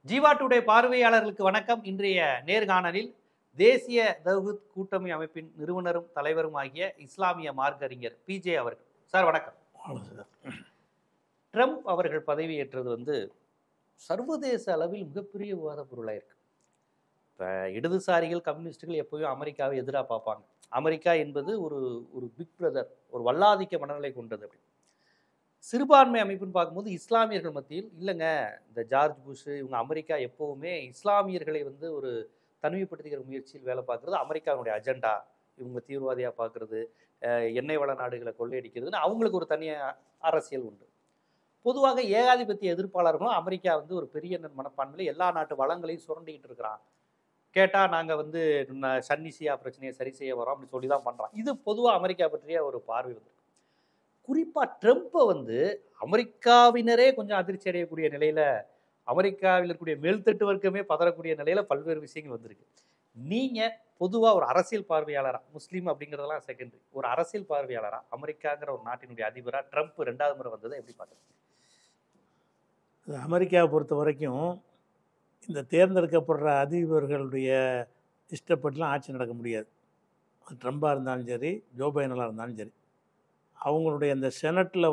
Jeeva today பார்வையாளர்களுக்கு வணக்கம். இன்றைய நேர்காணலில் தேசிய தௌஹீத் கூட்டமை அமைப்பின் நிறுவனரும் தலைவரும் ஆகிய இஸ்லாமிய மார்க்கறிஞர் பிஜே அவர்கள். சார் வணக்கம். ட்ரம்ப் அவர்கள் பதவியேற்றது சர்வதேச அளவில் மிகப்பெரிய விவாத பொருளாக இருக்கு. இப்போ இடதுசாரிகள் கம்யூனிஸ்டுகள் எப்போயும் அமெரிக்காவை எதிராக பார்ப்பாங்க. அமெரிக்கா என்பது ஒரு ஒரு பிக் பிரதர், ஒரு வல்லாதிக்க மனநிலை கொண்டது. அப்படி சிறுபான்மை அமைப்புன்னு பார்க்கும்போது இஸ்லாமியர்கள் மத்தியில் இல்லைங்க, இந்த ஜார்ஜ் புஷ் இவங்க அமெரிக்கா எப்போவுமே இஸ்லாமியர்களை ஒரு தனிமைப்படுத்திக்கிற முயற்சியில் வேலை பார்க்குறது அமெரிக்காவுடைய அஜெண்டா. இவங்க தீவிரவாதியாக பார்க்குறது, எண்ணெய் வள நாடுகளை கொள்ளையடிக்கிறதுன்னு அவங்களுக்கு ஒரு தனியாக அரசியல் உண்டு. பொதுவாக ஏகாதிபத்திய எதிர்ப்பாளர்களும் அமெரிக்கா ஒரு பெரிய மனப்பான்மையில் எல்லா நாட்டு வளங்களையும் சுரண்டிக்கிட்டு இருக்கிறான். கேட்டால் நாங்கள் சன்னிசியா பிரச்சனையை சரி செய்ய வரோம் அப்படின்னு சொல்லி தான் பண்ணுறான். இது பொதுவாக அமெரிக்கா பற்றிய ஒரு பார்வை குறிப்பாக ட்ரம்ப்பை அமெரிக்காவினரே கொஞ்சம் அதிர்ச்சி அடையக்கூடிய நிலையில், அமெரிக்காவில் இருக்கக்கூடிய மேல்தட்டு வர்க்கமே பதறக்கூடிய நிலையில் பல்வேறு விஷயங்கள் வந்திருக்கு. நீங்கள் பொதுவாக ஒரு அரசியல் பார்வையாளராக, முஸ்லீம் அப்படிங்கிறதெல்லாம் செகண்டரி, ஒரு அரசியல் பார்வையாளராக அமெரிக்காங்கிற ஒரு நாட்டினுடைய அதிபராக ட்ரம்ப் 2வது முறை வந்ததை எப்படி பார்க்குறீங்க? அமெரிக்காவை பொறுத்த வரைக்கும் இந்த தேர்ந்தெடுக்கப்படுற அதிபர்களுடைய இஷ்டப்பட்டுலாம் ஆட்சி நடக்க முடியாது. ட்ரம்பாக இருந்தாலும் சரி, ஜோ பைடனாக இருந்தாலும் சரி, அவங்களுடைய அந்த செனட்டில்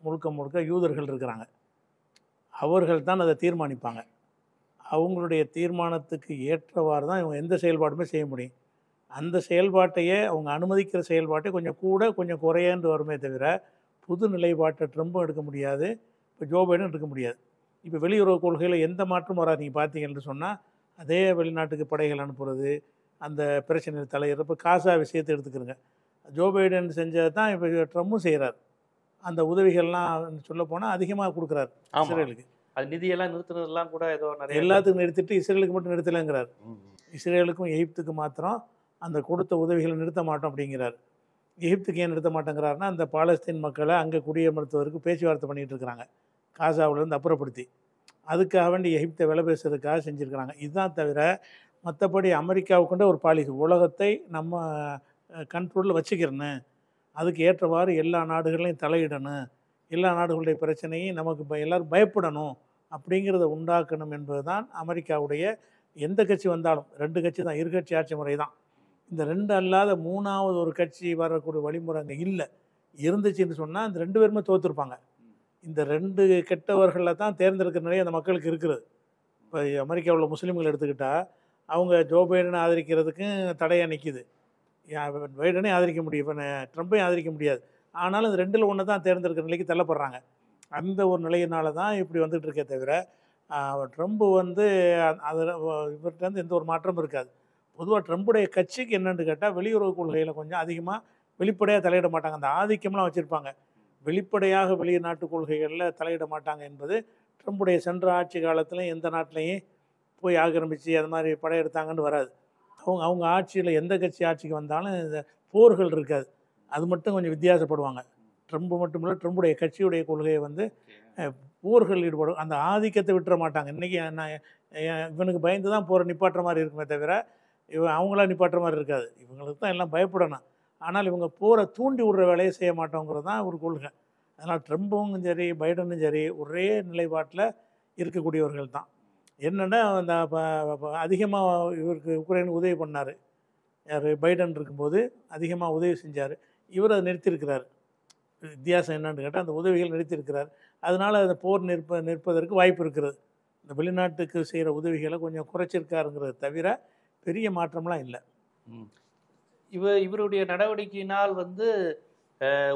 முழுக்க முழுக்க யூதர்கள் இருக்கிறாங்க. அவர்கள் தான் அதை தீர்மானிப்பாங்க. அவங்களுடைய தீர்மானத்துக்கு ஏற்றவாறு தான் இவங்க எந்த செயல்பாடுமே செய்ய முடியும். அந்த செயல்பாட்டையே அவங்க அனுமதிக்கிற செயல்பாட்டை கொஞ்சம் கூட கொஞ்சம் குறையன்று வருமே தவிர புது நிலைப்பாட்டை ட்ரம்பும் எடுக்க முடியாது, இப்போ ஜோ பைடன் எடுக்க முடியாது. இப்போ வெளியுறவு கொள்கையில் எந்த மாற்றம் வராது. நீங்கள் பார்த்தீங்கன்னு சொன்னால் அதே வெளிநாட்டுக்கு படைகள் அனுப்புறது, அந்த பிரச்சனை தலையிற. இப்போ காசா விஷயத்தை எடுத்துக்கிறங்க, ஜோ பைடன் செஞ்சது தான் இப்போ ட்ரம்பும் செய்கிறார். அந்த உதவிகள்லாம் சொல்ல போனால் அதிகமாக கொடுக்குறாரு இஸ்ரேலுக்கு. அது நிதியெல்லாம் நிறுத்துறதெல்லாம் கூட ஏதோ நிறைய எல்லாத்துக்கும் நிறுத்திட்டு இஸ்ரேலுக்கு மட்டும் நிறுத்தலைங்கிறார். இஸ்ரேலுக்கும் எகிப்துக்கு மாத்திரம் அந்த கொடுத்த உதவிகளை நிறுத்த மாட்டோம் அப்படிங்கிறார். எகிப்துக்கு ஏன் நிறுத்த மாட்டேங்கிறாருன்னா, அந்த பாலஸ்தீன் மக்களை அங்கே குடியமர்த்துவதற்கு பேச்சுவார்த்தை பண்ணிகிட்டு இருக்கிறாங்க, காசாவிலேருந்து அப்புறப்படுத்தி. அதுக்காக வேண்டி எகிப்தை விலை பேசுறதுக்காக செஞ்சுருக்கிறாங்க. இதுதான் தவிர மற்றபடி அமெரிக்காவுக்குண்ட ஒரு பாலிசி, உலகத்தை நம்ம கண்ட்ரோலில் வச்சுக்கிறேன்னு, அதுக்கு ஏற்றவாறு எல்லா நாடுகளையும் தலையிடணும், எல்லா நாடுகளுடைய பிரச்சனையும் நமக்கு எல்லோரும் பயப்படணும் அப்படிங்கிறத உண்டாக்கணும் என்பது தான் அமெரிக்காவுடைய. எந்த கட்சி வந்தாலும் 2 கட்சி தான், இருக்கட்சி ஆட்சி முறை தான். இந்த 2 அல்லாத 3வது ஒரு கட்சி வரக்கூடிய வழிமுறை அங்கே இல்லை. இருந்துச்சுன்னு சொன்னால் இந்த 2 பேருமே தோற்றுருப்பாங்க. இந்த 2 கெட்டவர்களில் தான் தேர்ந்தெடுக்கிற நிலையை அந்த மக்களுக்கு இருக்கிறது. இப்போ அமெரிக்காவில் முஸ்லீம்கள் எடுத்துக்கிட்டால் அவங்க ஜோ பைடனை ஆதரிக்கிறதுக்கும் தடையாக நிற்கிது. பைடனே ஆதரிக்க முடியும், இப்போ ட்ரம்பையும் ஆதரிக்க முடியாது. ஆனாலும் இந்த 2ல் 1 தான் தேர்ந்தெடுக்கிற நிலைக்கு தள்ளப்படுறாங்க. அந்த ஒரு நிலையினால தான் இப்படி வந்துட்டு இருக்கே தவிர ட்ரம்ப்பு அதில் இவர்கிட்ட எந்த ஒரு மாற்றமும் இருக்காது. பொதுவாக ட்ரம்புடைய கட்சிக்கு என்னென்னு கேட்டால் வெளியுறவு கொள்கையில் கொஞ்சம் அதிகமாக வெளிப்படையாக தலையிட மாட்டாங்க. அந்த ஆதிக்கம்லாம் வச்சுருப்பாங்க. வெளிப்படையாக வெளிநாட்டு கொள்கைகளில் தலையிட மாட்டாங்க என்பது ட்ரம்புடைய சென்ற ஆட்சி காலத்தில் எந்த நாட்டிலையும் போய் ஆக்கிரமித்து அது மாதிரி படையெடுத்தாங்கன்னு வராது. அவங்க ஆட்சியில் எந்த கட்சி ஆட்சிக்கு வந்தாலும் இந்த போர்கள் இருக்காது. அது மட்டும் கொஞ்சம் வித்தியாசப்படுவாங்க. ட்ரம்ப் மட்டும் இல்லை, ட்ரம்புடைய கட்சியுடைய கொள்கையை போர்கள் ஈடுபடும். அந்த ஆதிக்கத்தை விட்டுற மாட்டாங்க. இன்றைக்கி இவனுக்கு பயந்து தான் போகிற நிப்பாட்டுற மாதிரி இருக்குமே தவிர அவங்களாம் நிப்பாட்டுற மாதிரி இருக்காது. இவங்களுக்கு தான் எல்லாம் பயப்படணும். ஆனால் இவங்க போரை தூண்டி விடுற வேலையை செய்ய மாட்டோங்கிறது தான் ஒரு கொள்கை. அதனால் ட்ரம்பும் சரி பைடனும் சரி ஒரே நிலைப்பாட்டில் இருக்கக்கூடியவர்கள் தான். என்னென்னா அந்த அதிகமாக இவருக்கு உக்ரைனுக்கு உதவி பண்ணார். யார்? பைடன் இருக்கும்போது அதிகமாக உதவி செஞ்சார். இவர் அதை நிறுத்தியிருக்கிறார். வித்தியாசம் என்னன்னு கேட்டால் அந்த உதவிகள் நிறுத்தியிருக்கிறார். அதனால் அந்த போர் நிற்பதற்கு வாய்ப்பு இருக்கிறது. இந்த வெளிநாட்டுக்கு செய்கிற உதவிகளை கொஞ்சம் குறைச்சிருக்காருங்கிறத தவிர பெரிய மாற்றம்லாம் இல்லை. இவருடைய நடவடிக்கையினால்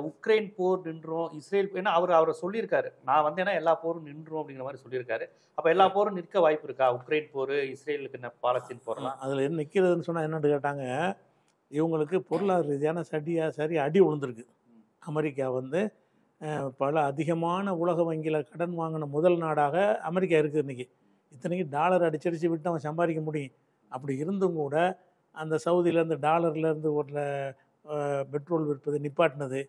உக்ரைன் போர் நின்றோம், இஸ்ரேல், ஏன்னா அவரை சொல்லியிருக்காரு, நான் வந்தேன்னா எல்லா போரும் நின்றோம் அப்படிங்கிற மாதிரி சொல்லியிருக்காரு. அப்போ எல்லா போரும் நிற்க வாய்ப்பு இருக்கா? உக்ரைன் போர், இஸ்ரேலுக்கு பாலஸ்தீன் போர்லாம் அதில் என்ன நிற்கிறதுன்னு சொன்னால் என்னென்னு கேட்டாங்க, இவங்களுக்கு பொருளாதார ரீதியான சரி அடி விழுந்திருக்கு. அமெரிக்கா பல அதிகமான உலக வங்கியில் கடன் வாங்கின முதல் நாடாக அமெரிக்கா இருக்குது இன்றைக்கி. இத்தனைக்கு டாலர் அடிச்சடிச்சு விட்டு அவன் சம்பாதிக்க முடியும். அப்படி இருந்தும் கூட அந்த சவுதியிலேருந்து டாலர்லேருந்து ஒரு பெட்ரோல் விற்பது நிப்பாட்டினது,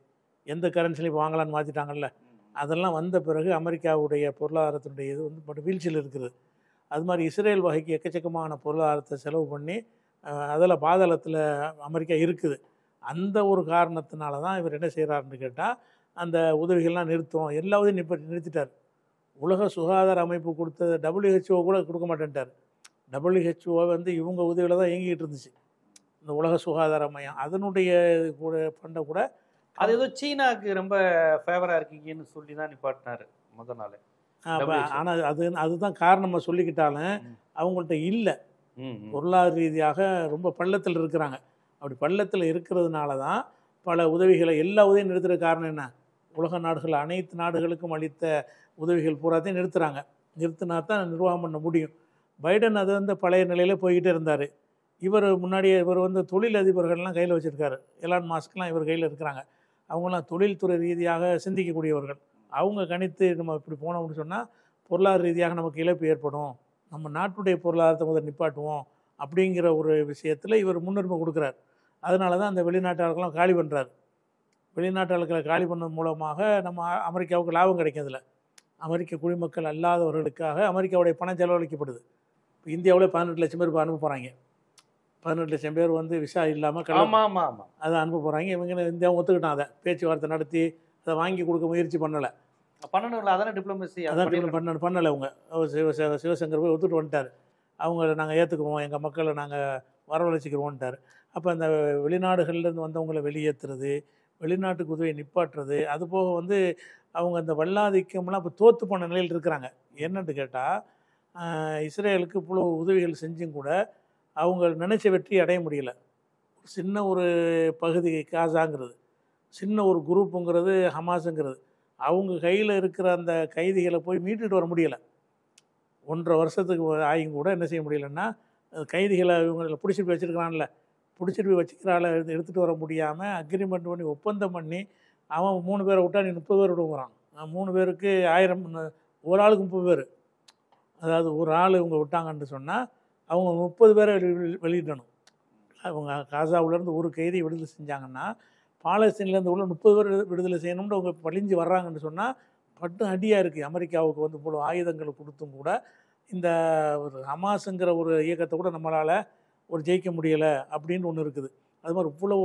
எந்த கரன்சிலையும் வாங்கலான்னு மாற்றிட்டாங்கல்ல, அதெல்லாம் வந்த பிறகு அமெரிக்காவுடைய பொருளாதாரத்தினுடைய இது பட்டு வீழ்ச்சியில் இருக்குது. அது மாதிரி இஸ்ரேல் வகைக்கு எக்கச்சக்கமான பொருளாதாரத்தை செலவு பண்ணி அதில் பாதாளத்தில் அமெரிக்கா இருக்குது. அந்த ஒரு காரணத்தினால தான் இவர் என்ன செய்கிறாருன்னு கேட்டால் அந்த உதவிகள்லாம் நிறுத்தும், எல்லா உதவியும் நிறுத்திட்டார். உலக சுகாதார அமைப்பு கொடுத்த WHO கூட கொடுக்க மாட்டேன்ட்டார். WHO வந்து இவங்க உதவியில் தான் இயங்கிட்டு இருந்துச்சு இந்த உலக சுகாதார மையம். அதனுடைய கூட ஃபண்டை கூட அது ஏதோ சீனாக்கு ரொம்ப ஃபேவரா இருக்கீங்கன்னு சொல்லி தான் நிப்பாட்டினாரு முத நாள். ஆனால் அதுதான் காரணமாக சொல்லிக்கிட்டாலும் அவங்கள்ட்ட இல்லை. பொருளாதார ரீதியாக ரொம்ப பள்ளத்தில் இருக்கிறாங்க. அப்படி பள்ளத்தில் இருக்கிறதுனால தான் பல உதவிகளை எல்லா உதவியும் நிறுத்துற காரணம் என்ன? உலக நாடுகள் அனைத்து நாடுகளுக்கும் அளித்த உதவிகள் பூராத்தையும் நிறுத்துகிறாங்க. நிறுத்தினா தான் நிர்வாகம் பண்ண முடியும். பைடன் அது வந்து பழைய நிலையில் போய்கிட்டே இருந்தார். இவர் வந்து தொழில் அதிபர்கள்லாம் கையில் வச்சுருக்காரு. எலான் மாஸ்க்லாம் இவர் கையில் இருக்கிறாங்க. அவங்களாம் தொழில்துறை ரீதியாக சிந்திக்கக்கூடியவர்கள். அவங்க கணித்து நம்ம இப்படி போனோம்னு சொன்னால் பொருளாதார ரீதியாக நமக்கு இழப்பு ஏற்படும், நம்ம நாட்டுடைய பொருளாதாரத்தை முதல் நிப்பாட்டுவோம் அப்படிங்கிற ஒரு விஷயத்தில் இவர் முன்னுரிமை கொடுக்குறார். அதனால தான் அந்த வெளிநாட்டாளர்கள்லாம் காலி பண்ணுறாரு. வெளிநாட்டாளர்களை காலி பண்ணது மூலமாக நம்ம அமெரிக்காவுக்கு லாபம் கிடைக்கிறதுல அமெரிக்க குடிமக்கள் அல்லாதவர்களுக்காக அமெரிக்காவுடைய பணம் செலவழிக்கப்படுது. இப்போ இந்தியாவில் 18 லட்சம் பேர் இப்போ அனுப்ப போகிறாங்க. 18 லட்சம் பேர் வந்து விசா இல்லாமல் அதை அனுப்ப போகிறாங்க. இவங்க இந்தியாவும் ஒத்துக்கிட்டான். அதை பேச்சுவார்த்தை நடத்தி அதை வாங்கி கொடுக்க முயற்சி பண்ணலை. பண்ணணும்ல, அதான டிப்ளமசி. அதான் பண்ணலை. அவங்க சிவசங்கர் போய் ஒத்துட்டு வந்துட்டார். அவங்க நாங்கள் ஏற்றுக்குவோம், எங்கள் மக்களை நாங்கள் வரவழைச்சிக்கிறோன்ட்டார். அப்போ அந்த வெளிநாடுகள்லேருந்து வந்தவங்களை வெளியேற்றுறது, வெளிநாட்டுக்கு உதவியை நிப்பாட்டுறது, அதுபோக வந்து அவங்க அந்த வல்லாதிக்கம்லாம் இப்போ தோற்று போன நிலையில் இருக்கிறாங்க. என்னன்னு கேட்டால், இஸ்ரேலுக்கு இவ்வளோ உதவிகள் செஞ்சும் கூட அவங்க நினச்ச வெற்றி அடைய முடியல. சின்ன ஒரு பகுதி காசாங்கிறது, சின்ன ஒரு குரூப்புங்கிறது ஹமாஸுங்கிறது, அவங்க கையில் இருக்கிற அந்த கைதிகளை போய் மீட்டுட்டு வர முடியலை. 1.5 வருஷத்துக்கு ஆகியும் கூட என்ன செய்ய முடியலன்னா, கைதிகளை இவங்களை பிடிச்சிட்டு போய் வச்சுருக்கிறான்ல, பிடிச்சிட்டு போய் வச்சுக்கிறாள் எடுத்துகிட்டு வர முடியாமல் அக்ரிமெண்ட் பண்ணி ஒப்பந்தம் பண்ணி அவன் 3 பேரை விட்டா நீ 30 பேர் விடுங்கிறான். 3 பேருக்கு 1000, ஒரு ஆளுக்கு 30 பேர். அதாவது ஒரு ஆள் இவங்க விட்டாங்கன்னு சொன்னால் அவங்க 30 பேரை வெளியிடணும். அவங்க காசாவிலேருந்து ஒரு கைதி விடுதலை செஞ்சாங்கன்னா பாலஸ்தீன்லேருந்து உள்ள 30 பேர் விடுதலை செய்யணும்னு அவங்க பழிஞ்சு வர்றாங்கன்னு சொன்னால் பட்டு அடியாக இருக்குது. அமெரிக்காவுக்கு வந்து இவ்வளோ ஆயுதங்களை கொடுத்தும் கூட இந்த ஒரு ஹமாஸுங்கிற ஒரு இயக்கத்தை கூட நம்மளால் ஒரு ஜெயிக்க முடியலை அப்படின்னு ஒன்று இருக்குது. அது மாதிரி இவ்வளோ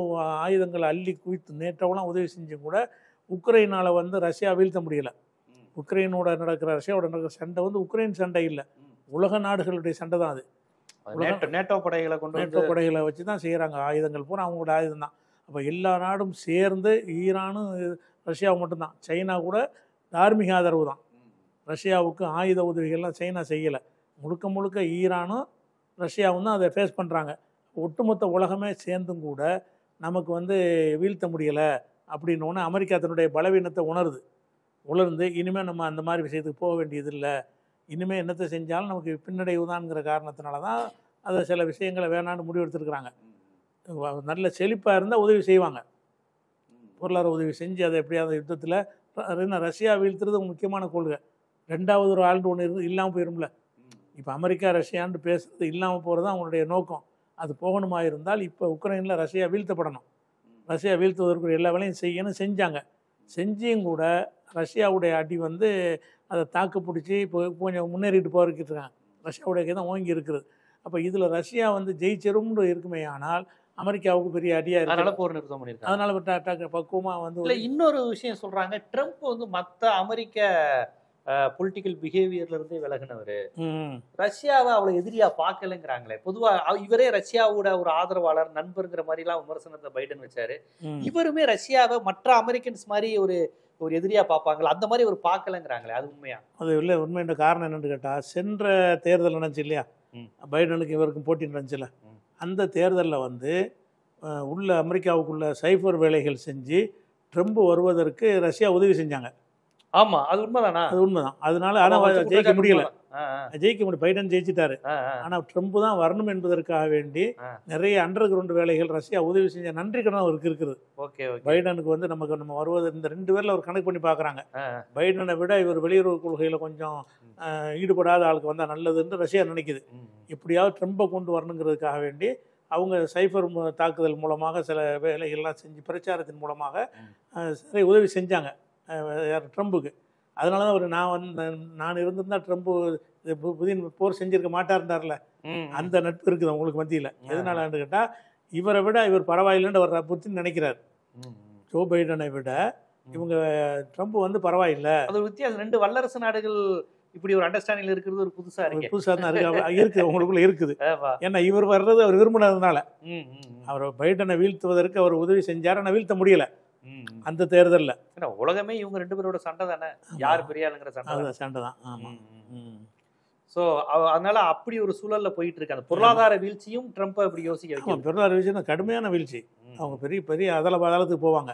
ஆயுதங்களை அள்ளி குவித்து நேற்றவெல்லாம் உதவி செஞ்சும் கூட உக்ரைனால் வந்து ரஷ்யா வீழ்த்த முடியலை. உக்ரைனோட ரஷ்யாவோட நடக்கிற சண்டை வந்து உக்ரைன் சண்டை இல்லை, உலக நாடுகளுடைய சண்டை தான். அது நேட்டோ படைகளை வச்சு தான் செய்கிறாங்க. ஆயுதங்கள் பூரா அவங்களோட ஆயுதம் தான். அப்போ எல்லா நாடும் சேர்ந்து, ஈரானும் ரஷ்யாவும் மட்டும்தான், சைனா கூட தார்மீக ஆதரவு தான். ரஷ்யாவுக்கு ஆயுத உதவிகள்லாம் சைனா செய்யலை. முழுக்க முழுக்க ஈரானும் ரஷ்யாவும் தான் அதை ஃபேஸ் பண்ணுறாங்க. ஒட்டுமொத்த உலகமே சேர்ந்தும் கூட நமக்கு வந்து வீழ்த்த முடியலை அப்படின்னோடனே அமெரிக்கா தன்னுடைய பலவீனத்தை உணர்ந்து இனிமேல் நம்ம அந்த மாதிரி விஷயத்துக்கு போக வேண்டியது இல்லை, இனிமேல் என்னத்தை செஞ்சாலும் நமக்கு பின்னடைவு தான்ங்கிற காரணத்தினால தான் அதை சில விஷயங்களை வேணான்னு முடிவெடுத்துருக்குறாங்க. நல்ல செழிப்பாக இருந்தால் உதவி செய்வாங்க, பொருளாதார உதவி செஞ்சு அதை எப்படியாவது யுத்தத்தில் ரஷ்யா வீழ்த்துறது முக்கியமான கொள்கை. 2வது ஒரு ஆண்டு ஒன்று இல்லாமல் போயிரும்ல. இப்போ அமெரிக்கா ரஷ்யான்னு பேசுகிறது இல்லாமல் போகிறது தான் அவங்களுடைய நோக்கம். அது போகணுமா இருந்தால் இப்போ உக்ரைனில் ரஷ்யா வீழ்த்தப்படணும். ரஷ்யா வீழ்த்துவதற்கு எல்லா வேலையும் செஞ்சாங்க. செஞ்சியும் கூட ரஷ்யாவுடைய அடி வந்து அதை தாக்கு பிடிச்சி இப்போ கொஞ்சம் முன்னேறிட்டு போயிருக்காங்க. ரஷ்யாவுடைய தான் ஓங்கி இருக்குது. அப்போ இதில் ரஷ்யா வந்து ஜெயிச்சிரும்னு இருக்குமே, ஆனால் அமெரிக்காவுக்கு பெரிய அடியாக இருக்கு. அதனால போர் நிறுத்தம் பண்ணியிருக்காங்க. அதனால பக்குவமாக வந்து இல்லை. இன்னொரு விஷயம் சொல்கிறாங்க, ட்ரம்ப் வந்து மற்ற அமெரிக்க பொலிட்டிக்கல் பிஹேவியர்ல இருந்தே விலகினவர், ரஷ்யாவை அவ்வளோ எதிரியா பார்க்கலங்கிறாங்களே. பொதுவாக இவரே ரஷ்யாவோட ஒரு ஆதரவாளர், நண்பருங்கிற மாதிரிலாம் விமர்சனத்தை பைடன் வச்சாரு. இவருமே ரஷ்யாவை மற்ற அமெரிக்கன்ஸ் மாதிரி ஒரு எதிரியா பார்ப்பாங்களா, அந்த மாதிரி ஒரு பார்க்கலங்கிறாங்களே, அது உண்மையா? அது இல்லை. உண்மையான காரணம் என்னன்னு கேட்டால், சென்ற தேர்தல் நடந்துச்சு இல்லையா, பைடனுக்கு இவருக்கும் போட்டி நடந்துச்சுல, அந்த தேர்தலில் வந்து உள்ள அமெரிக்காவுக்குள்ள சைபர் வேலைகள் செஞ்சு ட்ரம்ப் வருவதற்கு ரஷ்யா உதவி செஞ்சாங்க. ஆமா, அது உண்மைதானா? அது உண்மைதான். அதனால ஆனால் ஜெயிக்க முடியல. பைடன் ஜெயிச்சிட்டாரு. ஆனால் ட்ரம்ப் தான் வரணும் என்பதற்காக வேண்டி நிறைய அண்டர் கிரவுண்ட் வேலைகள் ரஷ்யா உதவி செஞ்ச நன்றி கடன் அவருக்கு இருக்குது. பைடனுக்கு வந்து நம்ம வருவது இந்த 2 பேரில் ஒரு கணக்கு பண்ணி பார்க்குறாங்க. பைடனை விட இவர் வெளியுறவு கொள்கையில் கொஞ்சம் ஈடுபடாத ஆளுக்கு வந்தால் நல்லதுன்னு ரஷ்யா நினைக்குது. எப்படியாவது ட்ரம்பை கொண்டு வரணுங்கிறதுக்காக வேண்டி அவங்க சைபர் தாக்குதல் மூலமாக சில வேலைகள்லாம் செஞ்சு பிரச்சாரத்தின் மூலமாக சில உதவி செஞ்சாங்க ட்ரம்புக்கு. அதனால தான் ஒரு நான் இருந்திருந்தால் ட்ரம்ப் புதின் போர் செஞ்சிருக்க மாட்டார்ந்தார்ல, அந்த நட்பு இருக்குது அவங்களுக்கு மத்தியில். எதனாலன்னு கேட்டால், இவரை விட இவர் பரவாயில்லைன்னு அவர் புத்தின்னு நினைக்கிறார். ஜோ பைடனை விட இவங்க ட்ரம்ப் வந்து பரவாயில்லை. அது ஒரு வித்தியாசம். 2 வல்லரசு நாடுகள் இப்படி ஒரு அண்டர்ஸ்டாண்டிங் இருக்கிறது ஒரு புதுசா இருக்கு. புதுசாக தான் இருக்குது உங்களுக்குள்ள இருக்குது. ஏன்னா இவர் வர்றது அவர் விரும்பினதுனால. அவர் பைடனை வீழ்த்துவதற்கு அவர் உதவி செஞ்சார், ஆனால் வீழ்த்த முடியல அந்த தேர்தலில். உலகமே இவங்க 2 பேரோட சண்டை தானே, யார் பெரிய ஆளுங்கிற சண்டை தான். ஆமாம். ஸோ அதனால அப்படி ஒரு சூழல்ல போயிட்டு இருக்கு. அந்த பொருளாதார வீழ்ச்சியும் ட்ரம்ப் அப்படி யோசிக்க வைக்கும். பொருளாதார வீழ்ச்சி கடுமையான வீழ்ச்சி. அவங்க பெரிய பெரிய அதலத்துக்கு போவாங்க.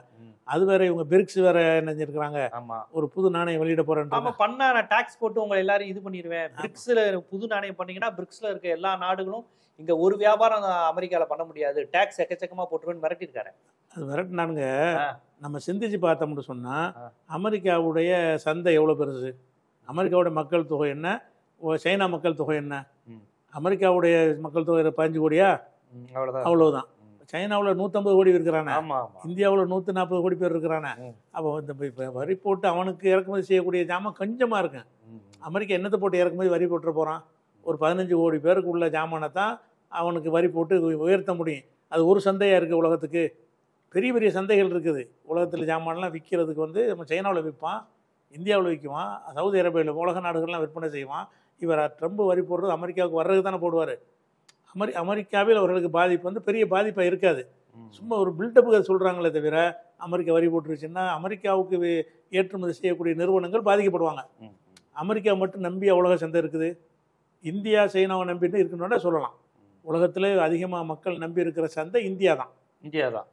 அது வேற, இவங்க பிரிக்ஸ் வேற நினைச்சிருக்காங்க. ஆமா, ஒரு புது நாணயம் வெளியிட போறேன். ஆமா, பண்ணா நான் டாக்ஸ் போட்டு உங்களை எல்லாரும் இது பண்ணிடுவேன். பிரிக்ஸ்ல புது நாணயம் பண்ணீங்கன்னா பிரிக்ஸ்ல இருக்க எல்லா நாடுகளும் இங்க ஒரு வியாபாரம் அமெரிக்கால பண்ண முடியாது, டாக்ஸ் எக்கச்சக்கமா போட்டுருவேன்னு மிரட்டிருக்காரு. அது மிரட்டினானுங்க. நம்ம சிந்திச்சு பார்த்தோம்னு சொன்னா அமெரிக்காவுடைய சந்தை எவ்வளவு பெருசு, அமெரிக்காவுடைய மக்கள் தொகை என்ன, சைனா மக்கள் தொகை என்ன? அமெரிக்காவுடைய மக்கள் தொகை 15 கோடியா? அவ்வளவுதான். சைனாவில் 150 கோடி இருக்கிறானே, இந்தியாவில் 140 கோடி பேர் இருக்கிறானே. அப்போ இந்த வரி போட்டு அவனுக்கு இறக்குமதி செய்யக்கூடிய ஜாமான் கொஞ்சமாக இருக்கு. அமெரிக்கா என்னத்தை போட்டு இறக்குமதி வரி போட்டு போகிறான்? ஒரு 15 கோடி பேருக்கு உள்ள ஜாமானை தான் அவனுக்கு வரி போட்டு உயர்த்த முடியும். அது ஒரு சந்தையாக இருக்குது உலகத்துக்கு. பெரிய பெரிய சந்தைகள் இருக்குது உலகத்தில். ஜாமான்லாம் விற்கிறதுக்கு வந்து நம்ம சைனாவில் விற்பான், இந்தியாவில் விற்குவான், சவுதி அரேபியாவில் உலக நாடுகள்லாம் விற்பனை செய்வான். இவர் ட்ரம்ப் வரி போடுறது அமெரிக்காவுக்கு வர்றதுக்கு தானே போடுவார். அமெரிக்காவில் அவர்களுக்கு பாதிப்பு வந்து பெரிய பாதிப்பாக இருக்காது. சும்மா ஒரு பில்டப்புக்கு சொல்கிறாங்களே தவிர அமெரிக்கா வரி போட்டுருச்சுன்னா அமெரிக்காவுக்கு ஏற்றுமதி செய்யக்கூடிய நிறுவனங்கள் பாதிக்கப்படுவாங்க. அமெரிக்கா மட்டும் நம்பி உலக சந்தை இருக்குது. இந்தியா சைனாவை நம்பிட்டு இருக்கணும்னா சொல்லலாம். உலகத்தில் அதிகமாக மக்கள் நம்பி இருக்கிற சந்தை இந்தியா தான்.